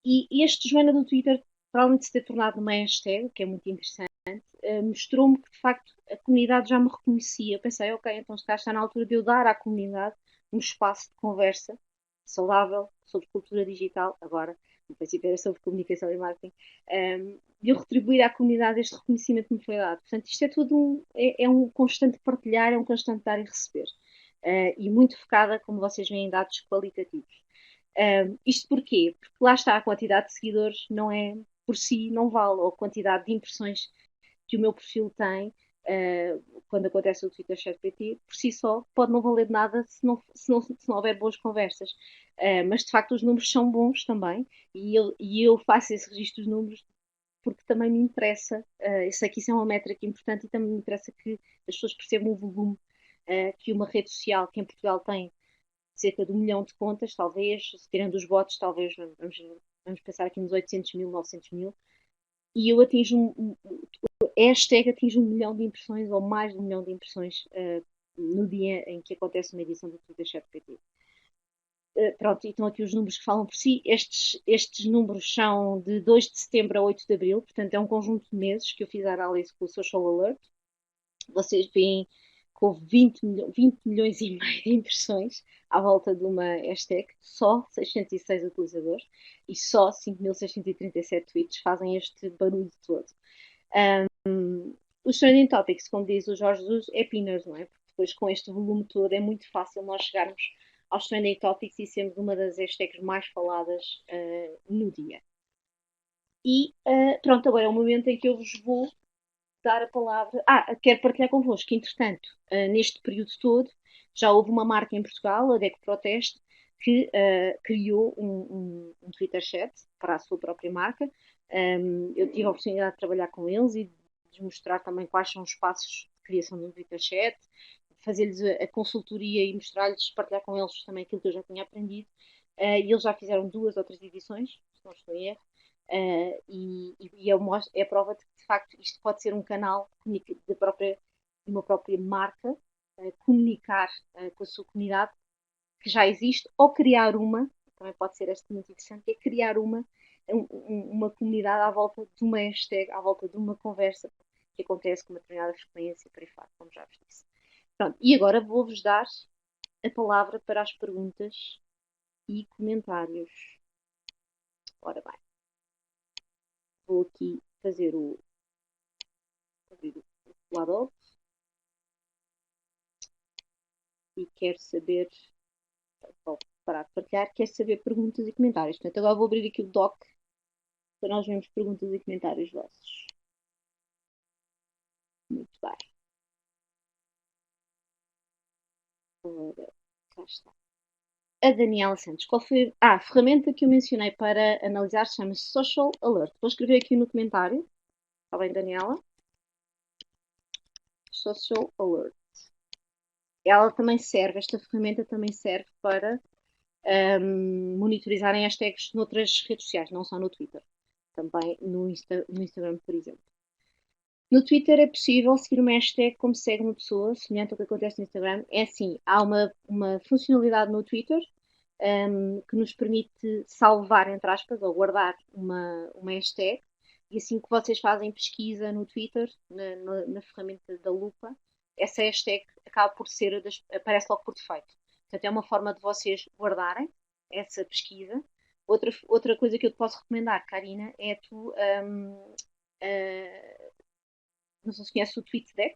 E este Joana do Twitter, para além de se ter tornado uma hashtag, que é muito interessante, mostrou-me que de facto a comunidade já me reconhecia. Eu pensei, ok, então se cá está na altura de eu dar à comunidade um espaço de conversa saudável sobre cultura digital, agora, no princípio era sobre comunicação e marketing, de eu retribuir à comunidade este reconhecimento que me foi dado. Portanto, isto é tudo é um constante partilhar, é um constante dar e receber. E muito focada, como vocês veem, em dados qualitativos. Isto porquê? Porque lá está, a quantidade de seguidores não é por si, não vale, ou a quantidade de impressões que o meu perfil tem, quando acontece o Twitter Chat PT, por si só pode não valer de nada se não houver boas conversas. Mas de facto os números são bons também, e eu faço esse registro dos números porque também me interessa, eu sei que isso é uma métrica importante e também me interessa que as pessoas percebam o volume que uma rede social que em Portugal tem cerca de 1 milhão de contas, talvez, tirando os bots, talvez, vamos pensar aqui nos 800 mil, 900 mil, e eu atinjo hashtag atinge 1 milhão de impressões ou mais de 1 milhão de impressões no dia em que acontece uma edição do Twitter Chat PT. Pronto, e estão aqui os números que falam por si. Estes números são de 2 de setembro a 8 de abril, portanto é um conjunto de meses que eu fiz a análise com o Social Alert. Vocês veem que houve 20 milhões e meio de impressões à volta de uma hashtag, só 606 utilizadores e só 5.637 tweets fazem este barulho todo. Os trending topics, como diz o Jorge Jesus, é pinners, não é? Porque depois com este volume todo é muito fácil nós chegarmos aos trending topics e sermos uma das hashtags mais faladas no dia. E pronto, agora é o momento em que eu vos vou dar a palavra. Quero partilhar convosco que, entretanto, neste período todo, já houve uma marca em Portugal, a Deco Proteste, que criou um Twitter chat para a sua própria marca. Eu tive a oportunidade de trabalhar com eles e de mostrar também quais são os passos de criação do Twitter chat, fazer-lhes a consultoria e mostrar-lhes, partilhar com eles também aquilo que eu já tinha aprendido. E eles já fizeram 2 ou 3 edições, se não estou em erro. É a prova de que, de facto, isto pode ser um canal de uma própria marca, comunicar com a sua comunidade que já existe, ou criar uma, também pode ser esta muito interessante, é criar uma comunidade à volta de uma hashtag, à volta de uma conversa que acontece com uma determinada frequência, para fora, como já vos disse. Pronto, e agora vou-vos dar a palavra para as perguntas e comentários. Ora bem, vou aqui fazer abrir o Flador e quero saber, vou parar de partilhar, quero saber perguntas e comentários. Portanto, agora vou abrir aqui o doc para nós vermos perguntas e comentários vossos. Muito bem. Ora, cá está. A Daniela Santos. Qual foi a ferramenta que eu mencionei para analisar? Chama-se Social Alert. Vou escrever aqui no comentário. Está bem, Daniela? Social Alert. Ela também serve, esta ferramenta também serve para monitorizarem hashtags noutras redes sociais, não só no Twitter. Também no Instagram, por exemplo. No Twitter é possível seguir uma hashtag como segue uma pessoa, semelhante ao que acontece no Instagram. É assim, há uma funcionalidade no Twitter que nos permite salvar, entre aspas, ou guardar uma hashtag. E assim que vocês fazem pesquisa no Twitter, na ferramenta da lupa, essa hashtag acaba por ser, aparece logo por defeito. Portanto, é uma forma de vocês guardarem essa pesquisa. Outra coisa que eu te posso recomendar, Karina, é tu. Não sei se conhece o TweetDeck,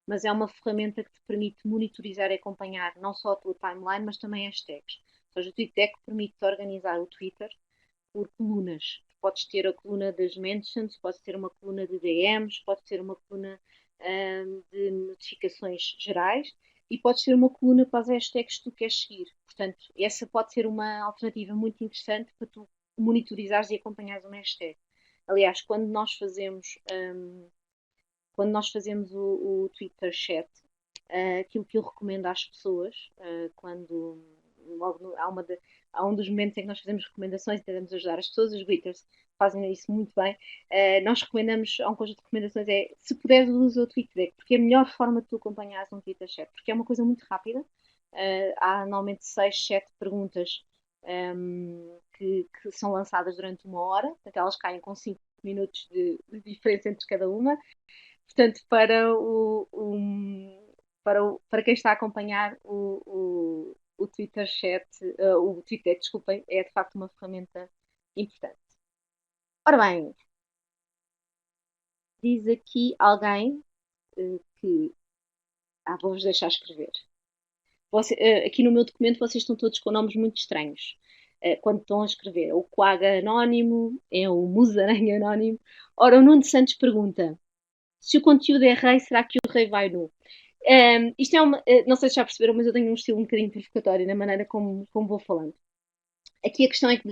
mas é uma ferramenta que te permite monitorizar e acompanhar não só a tua timeline, mas também hashtags. Ou seja, o TweetDeck permite-te organizar o Twitter por colunas. Podes ter a coluna das mentions, podes ter uma coluna de DMs, podes ter uma coluna de notificações gerais e podes ter uma coluna para as hashtags que tu queres seguir. Portanto, essa pode ser uma alternativa muito interessante para tu monitorizares e acompanhares uma hashtag. Aliás, quando nós fazemos o Twitter Chat, aquilo que eu recomendo às pessoas, quando logo há um dos momentos em que nós fazemos recomendações e tentamos ajudar as pessoas, os greeters fazem isso muito bem. Nós recomendamos, há um conjunto de recomendações, se puderes usa o TweetDeck, porque é a melhor forma de tu acompanhares um Twitter Chat, porque é uma coisa muito rápida. Há normalmente 6, 7 perguntas que são lançadas durante uma hora, portanto elas caem com 5 minutos de diferença entre cada uma. Portanto, para quem está a acompanhar o Twitter Chat, o Twitter, desculpem, é de facto uma ferramenta importante. Ora bem, diz aqui alguém que. Vou-vos deixar escrever. Aqui no meu documento vocês estão todos com nomes muito estranhos. Quando estão a escrever, o Quaga Anónimo, é o Musaranha Anónimo. Ora, o Nuno Santos pergunta: se o conteúdo é rei, será que o rei vai nu? Isto é uma. Não sei se já perceberam, mas eu tenho um estilo um bocadinho provocatório na maneira como vou falando. Aqui a questão é que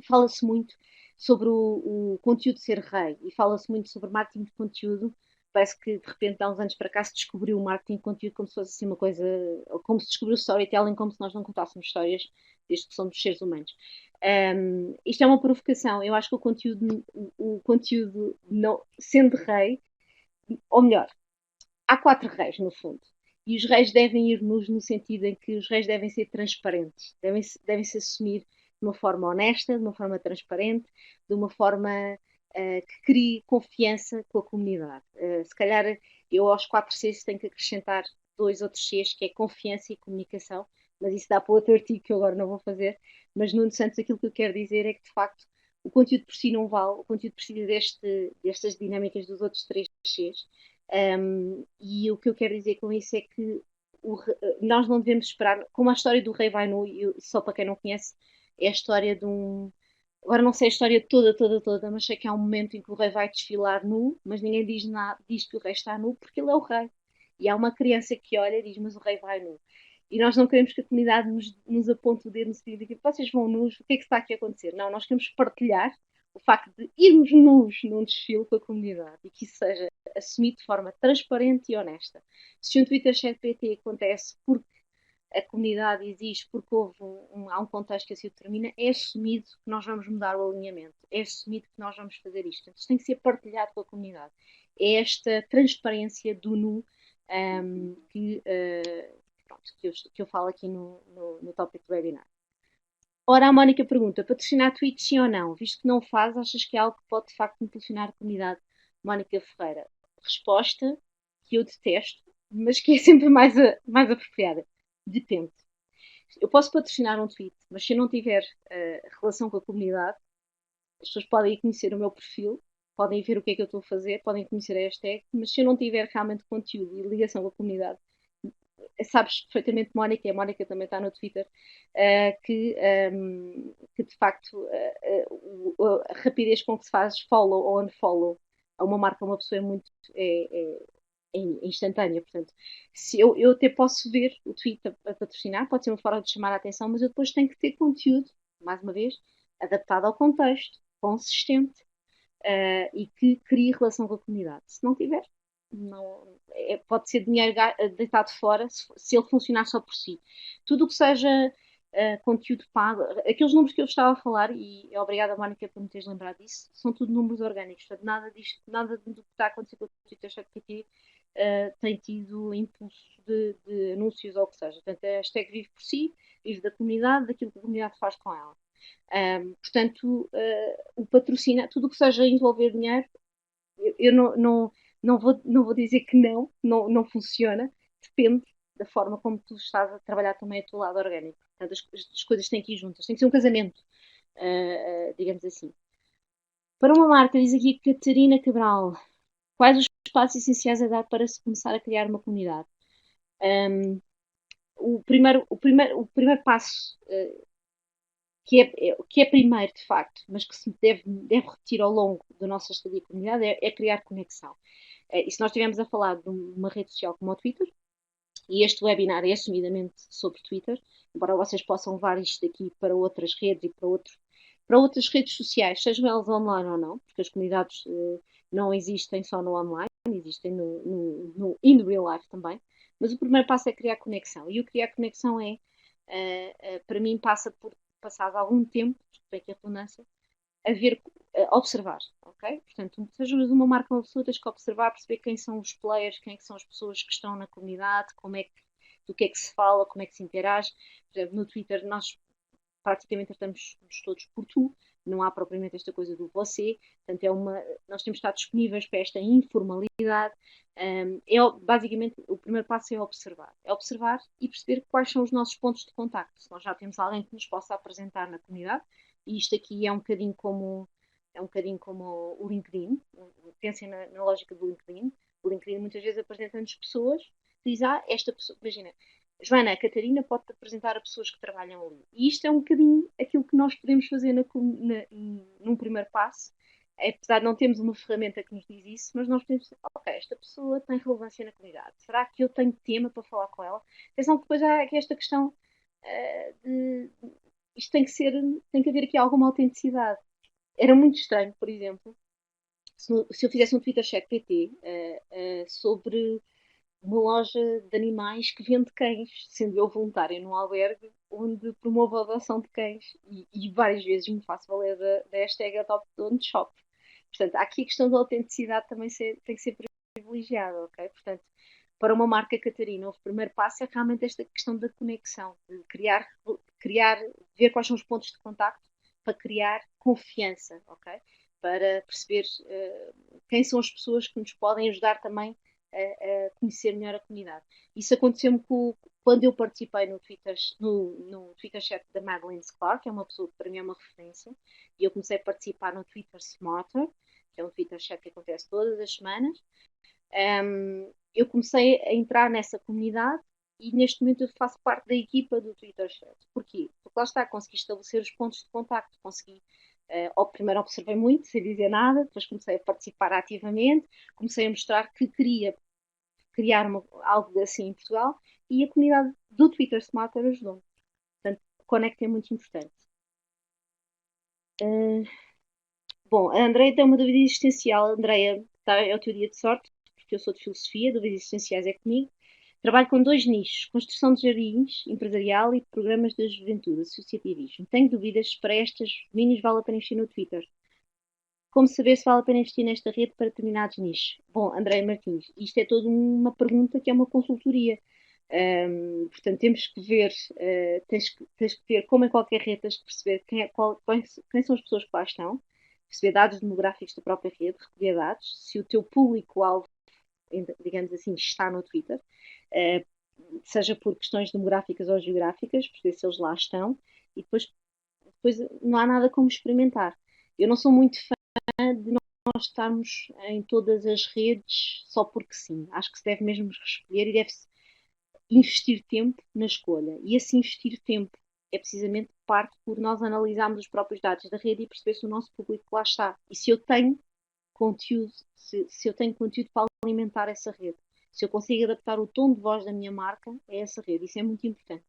fala-se muito sobre o conteúdo ser rei e fala-se muito sobre marketing de conteúdo. Parece que de repente há uns anos para cá se descobriu o marketing de conteúdo como se fosse assim uma coisa, como se descobriu o storytelling, como se nós não contássemos histórias desde que somos seres humanos. Isto é uma provocação. Eu acho que o conteúdo não, sendo rei, ou melhor, há 4 reis, no fundo. E os reis devem ir nus no sentido em que os reis devem ser transparentes, devem-se assumir de uma forma honesta, de uma forma transparente, de uma forma que crie confiança com a comunidade. Se calhar eu aos 4 Cs tenho que acrescentar 2 outros Cs, que é confiança e comunicação, mas isso dá para outro artigo que eu agora não vou fazer. Mas, Nuno Santos, aquilo que eu quero dizer é que, de facto, o conteúdo por si não vale, o conteúdo precisa destas dinâmicas dos outros 3 Cs. E o que eu quero dizer com isso é que nós não devemos esperar, como a história do Rei vai nu, só para quem não conhece, é a história de um. Agora não sei a história toda, toda, toda, mas sei que há um momento em que o rei vai desfilar nu, mas ninguém diz nada, diz que o rei está nu porque ele é o rei. E há uma criança que olha e diz, mas o rei vai nu. E nós não queremos que a comunidade nos aponte o dedo no sentido de que vocês vão nus, o que é que está aqui a acontecer? Não, nós queremos partilhar o facto de irmos nus num desfile com a comunidade e que isso seja assumido de forma transparente e honesta. Se um Twitter Chat PT acontece porque a comunidade exige, porque há um contexto que assim o determina, é assumido que nós vamos mudar o alinhamento, é assumido que nós vamos fazer isto. Então, isto tem que ser partilhado com a comunidade. É esta transparência do nu que eu falo aqui no tópico do webinar. Ora, a Mónica pergunta: patrocinar tweets sim ou não? Visto que não faz, achas que é algo que pode de facto impulsionar a comunidade? Mónica Ferreira. Resposta que eu detesto, mas que é sempre mais apropriada. Depende. Eu posso patrocinar um tweet, mas se eu não tiver relação com a comunidade, as pessoas podem ir conhecer o meu perfil, podem ver o que é que eu estou a fazer, podem conhecer a hashtag, mas se eu não tiver realmente conteúdo e ligação com a comunidade, sabes perfeitamente, Mónica, e a Mónica também está no Twitter, que de facto a rapidez com que se faz follow ou unfollow a uma marca, a uma pessoa é muito. instantânea. Portanto, se eu até posso ver o tweet a patrocinar, pode ser uma forma de chamar a atenção, mas eu depois tenho que ter conteúdo, mais uma vez, adaptado ao contexto, consistente, e que crie relação com a comunidade. Se não tiver, não, pode ser dinheiro deitado fora se ele funcionar só por si. Tudo o que seja conteúdo pago, aqueles números que eu estava a falar, e obrigada, Mónica, por me teres lembrado disso, são tudo números orgânicos. Portanto, nada do que está a acontecer com o Twitter ChatGPT tem tido impulso de anúncios ou o que seja. Portanto, a hashtag vive por si, vive da comunidade, daquilo que a comunidade faz com ela. Portanto, o patrocínio, tudo o que seja envolver dinheiro, eu não vou dizer que não funciona, depende da forma como tu estás a trabalhar também a teu lado orgânico. Portanto, as coisas têm que ir juntas, tem que ser um casamento, digamos assim. Para uma marca, diz aqui Catarina Cabral, quais os passos essenciais a dar para se começar a criar uma comunidade? O primeiro passo que é primeiro, de facto, mas que se deve repetir ao longo da nossa estadia comunidade, é criar conexão. E se nós estivermos a falar de uma rede social como o Twitter, e este webinar é assumidamente sobre Twitter, embora vocês possam levar isto daqui para outras redes e para outras redes sociais, sejam elas online ou não, porque as comunidades não existem só no online, existem no in real life também. Mas o primeiro passo é criar conexão. E o criar conexão para mim, passa por passado algum tempo, desculpem aqui a redundância, a ver, a observar, ok? Portanto, seja uma marca uma pessoa, tens que observar, perceber quem são os players, quem é que são as pessoas que estão na comunidade, do que é que se fala, como é que se interage. Por exemplo, no Twitter nós praticamente estamos todos por tu, não há propriamente esta coisa do você, portanto nós temos de estar disponíveis para esta informalidade. Basicamente, o primeiro passo é observar e perceber quais são os nossos pontos de contacto. Se nós já temos alguém que nos possa apresentar na comunidade, e isto aqui é um bocadinho como o LinkedIn, pensem na lógica do LinkedIn. O LinkedIn muitas vezes apresenta-nos pessoas que diz, esta pessoa, imagina, Joana, a Catarina pode-te apresentar a pessoas que trabalham ali. E isto é um bocadinho aquilo que nós podemos fazer num primeiro passo. Apesar de não termos uma ferramenta que nos diz isso, mas nós podemos dizer, ok, esta pessoa tem relevância na comunidade. Será que eu tenho tema para falar com ela? Atenção que depois há aqui esta questão de isto tem que haver aqui alguma autenticidade. Era muito estranho, por exemplo, se eu fizesse um Twitter chat PT sobre uma loja de animais que vende cães, sendo eu voluntária num albergue onde promovo a adoção de cães e várias vezes me faço valer da hashtag Adopt Don't Shop. Portanto, há aqui a questão da autenticidade também tem que ser privilegiada, ok? Portanto, para uma marca Catarina, o primeiro passo é realmente esta questão da conexão, de criar, ver quais são os pontos de contacto para criar confiança, ok? Para perceber quem são as pessoas que nos podem ajudar também a conhecer melhor a comunidade. Isso aconteceu-me quando eu participei no Twitter chat da Madeleine Clark, que é uma pessoa que para mim é uma referência, e eu comecei a participar no Twitter Smarter, que é um Twitter chat que acontece todas as semanas. Eu comecei a entrar nessa comunidade e neste momento eu faço parte da equipa do Twitter Chat. Porquê? Porque lá está, consegui estabelecer os pontos de contacto, primeiro observei muito, sem dizer nada, depois comecei a participar ativamente, comecei a mostrar que queria criar algo assim em Portugal e a comunidade do Twitter Smarter ajudou-me. Portanto, o Connect é muito importante. Bom, a Andreia tem uma dúvida existencial. Andreia, é o teu dia de sorte, porque eu sou de filosofia, dúvidas existenciais é comigo. Trabalho com dois nichos, construção de jardins empresarial e programas da juventude, associativismo. Tenho dúvidas se para estas minis vale a pena investir no Twitter. Como saber se vale a pena investir nesta rede para determinados nichos? Bom, André Martins, isto é toda uma pergunta que é uma consultoria. Portanto, temos que ver, tens que ver, como em qualquer rede, tens que perceber quem são as pessoas que lá estão, perceber dados demográficos da própria rede, recolher dados, se o teu público-alvo, digamos assim, está no Twitter, seja por questões demográficas ou geográficas, perceber se eles lá estão, e depois não há nada como experimentar. Eu não sou muito fã de nós estarmos em todas as redes só porque sim. Acho que se deve mesmo escolher e deve-se investir tempo na escolha. E esse investir tempo é precisamente parte por nós analisarmos os próprios dados da rede e perceber se o nosso público lá está. E se eu tenho conteúdo, se eu tenho conteúdo para alimentar essa rede. Se eu consigo adaptar o tom de voz da minha marca a essa rede, isso é muito importante.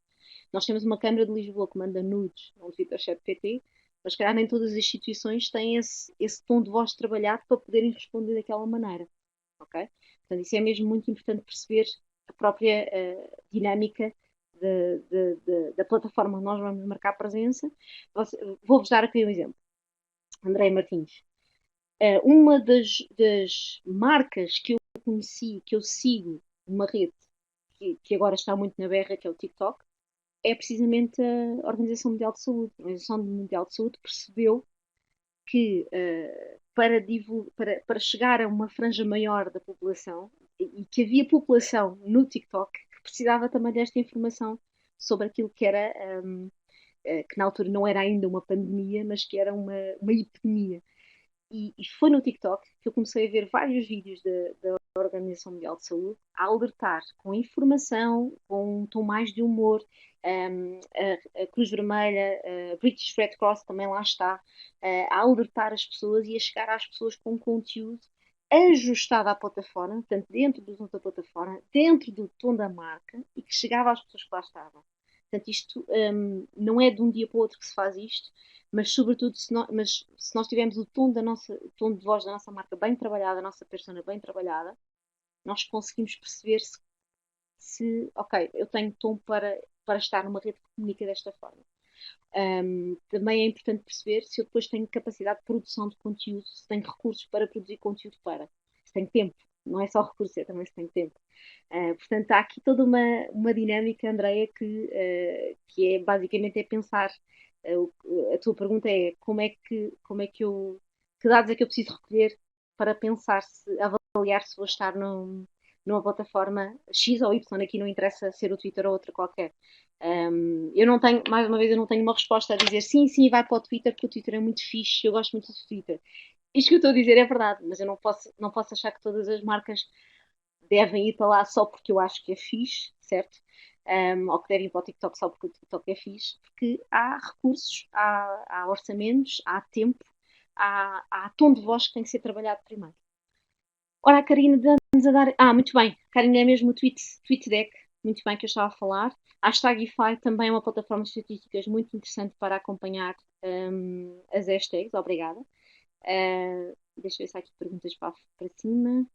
Nós temos uma Câmara de Lisboa que manda nudes, não Twitter Chat PT, mas calhar nem todas as instituições têm esse tom de voz trabalhado para poderem responder daquela maneira. Ok? Portanto, isso é mesmo muito importante perceber a própria dinâmica da plataforma onde nós vamos marcar presença. Vou-vos dar aqui um exemplo. André Martins. Uma das marcas que eu conheci, que eu sigo, uma rede que agora está muito na berra, que é o TikTok, é precisamente a Organização Mundial de Saúde. A Organização Mundial de Saúde percebeu que para chegar a uma franja maior da população, e que havia população no TikTok que precisava também desta informação sobre aquilo que era, que na altura não era ainda uma pandemia, mas que era uma epidemia. E foi no TikTok que eu comecei a ver vários vídeos da Organização Mundial de Saúde a alertar com informação, com um tom mais de humor. A Cruz Vermelha, a British Red Cross também lá está, a alertar as pessoas e a chegar às pessoas com conteúdo ajustado à plataforma, portanto, dentro do tom da plataforma, dentro do tom da marca e que chegava às pessoas que lá estavam. Portanto, isto não é de um dia para o outro que se faz isto, mas sobretudo se nós tivermos o tom o tom de voz da nossa marca bem trabalhada, a nossa persona bem trabalhada, nós conseguimos perceber ok, eu tenho tom para estar numa rede que comunica desta forma. Também é importante perceber se eu depois tenho capacidade de produção de conteúdo, se tenho recursos para produzir conteúdo se tenho tempo, não é só recursos, é também se tenho tempo. Portanto, há aqui toda uma dinâmica, Andreia, que é basicamente pensar. A tua pergunta é que dados é que eu preciso recolher para pensar avaliar se vou estar numa plataforma X ou Y, aqui não interessa ser o Twitter ou outra qualquer. Eu não tenho, mais uma vez, eu não tenho uma resposta a dizer sim, vai para o Twitter, porque o Twitter é muito fixe, eu gosto muito do Twitter. Isto que eu estou a dizer é verdade, mas eu não posso achar que todas as marcas devem ir para lá só porque eu acho que é fixe, certo? Ou que devem ir para o TikTok só porque o TikTok é fixe, porque há recursos, há orçamentos, há tempo, há tom de voz que tem que ser trabalhado primeiro. Ora, a Karina dá-nos a dar. Muito bem, Karina é mesmo o TweetDeck, muito bem que eu estava a falar. A hashtag Ify também é uma plataforma de estatísticas muito interessante para acompanhar as hashtags, obrigada. Deixa eu ver se há aqui perguntas para cima.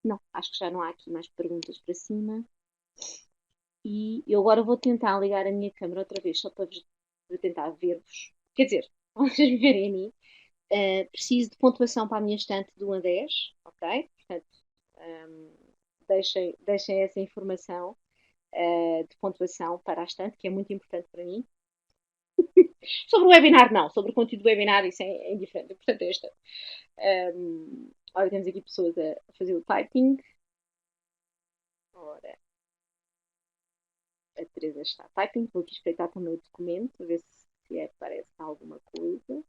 Não, acho que já não há aqui mais perguntas para cima. E eu agora vou tentar ligar a minha câmera outra vez, só para tentar ver-vos. Quer dizer, vocês me verem a mim. Preciso de pontuação para a minha estante de 1 a 10, ok? Portanto, deixem essa informação de pontuação para a estante, que é muito importante para mim. Sobre o webinar, não. Sobre o conteúdo do webinar, isso é indiferente. Portanto, esta. Olha, temos aqui pessoas a fazer o typing. Ora, a Teresa está typing. Vou aqui espreitar também o documento, ver se aparece alguma coisa.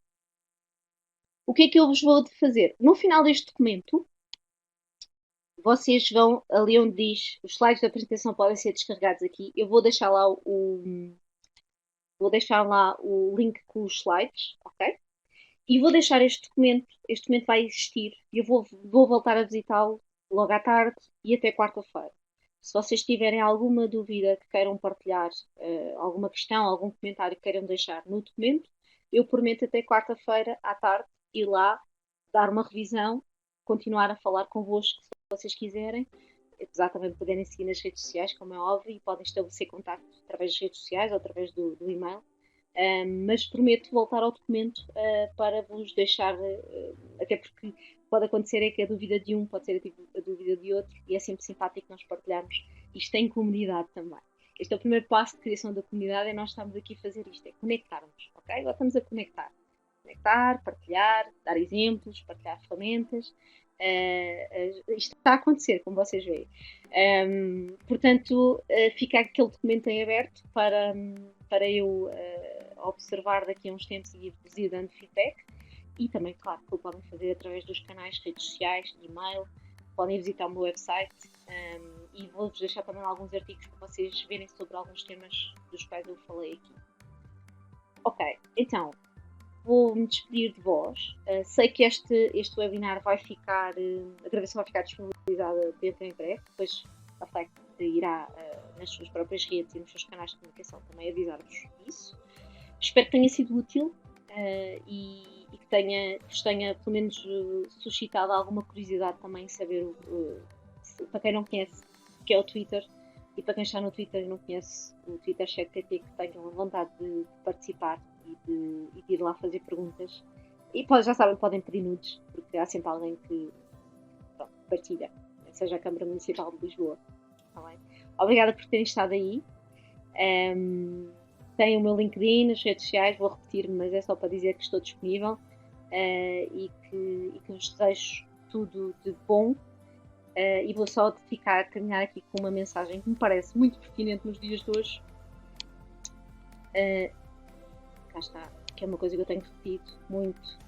O que é que eu vos vou fazer? No final deste documento, vocês vão ali onde diz os slides da apresentação podem ser descarregados aqui. Eu vou deixar lá o link com os slides, ok? E vou deixar este documento. Este documento vai existir e eu vou voltar a visitá-lo logo à tarde e até quarta-feira. Se vocês tiverem alguma dúvida que queiram partilhar, alguma questão, algum comentário que queiram deixar no documento, eu prometo até quarta-feira à tarde ir lá dar uma revisão, continuar a falar convosco se vocês quiserem, apesar também de poderem seguir nas redes sociais, como é óbvio, e podem estabelecer contacto através das redes sociais ou através do e-mail. Mas prometo voltar ao documento para vos deixar, até porque pode acontecer é que a dúvida de um pode ser a dúvida de outro, e é sempre simpático nós partilharmos isto em comunidade também. Este é o primeiro passo de criação da comunidade, é nós estamos aqui a fazer isto, é conectarmos, ok? Agora estamos a conectar, partilhar, dar exemplos, partilhar ferramentas. Isto está a acontecer, como vocês veem. Portanto, fica aquele documento em aberto para eu observar daqui a uns tempos e ir dando feedback. E também, claro, que o podem fazer através dos canais, redes sociais, e-mail. Podem visitar o meu website e vou-vos deixar também alguns artigos para vocês verem sobre alguns temas dos quais eu falei aqui. Ok, então vou-me despedir de vós. Sei que este webinar vai ficar, a gravação vai ficar disponibilizada avisada dentro em breve, depois a FLEC irá nas suas próprias redes e nos seus canais de comunicação também avisar-vos isso. Espero que tenha sido útil e que vos tenha pelo menos suscitado alguma curiosidade também em saber, para quem não conhece, o que é o Twitter, e para quem está no Twitter e não conhece o Twitter Chat TT, que tenham a vontade de participar e de ir lá fazer perguntas. E já sabem, podem pedir nudes, porque há sempre alguém que partilha, seja a Câmara Municipal de Lisboa. Tá bem? Obrigada por terem estado aí. Tem o meu LinkedIn nas redes sociais, vou repetir-me, mas é só para dizer que estou disponível e que vos desejo tudo de bom. E vou só terminar aqui com uma mensagem que me parece muito pertinente nos dias de hoje. Cá está, que é uma coisa que eu tenho repetido muito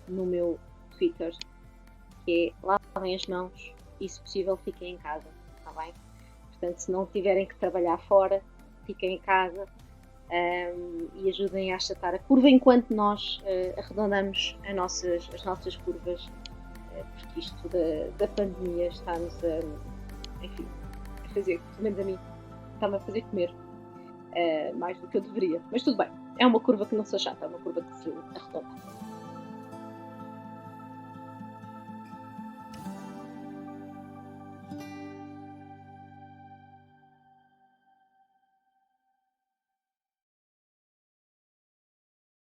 no meu Twitter, que é: lavem as mãos e, se possível, fiquem em casa, está bem? Portanto, se não tiverem que trabalhar fora, fiquem em casa e ajudem a achatar a curva enquanto nós arredondamos as nossas curvas, porque isto da pandemia está-nos a fazer, pelo menos a mim, está-me a fazer comer mais do que eu deveria. Mas tudo bem, é uma curva que não se achata, é uma curva que se arredonda.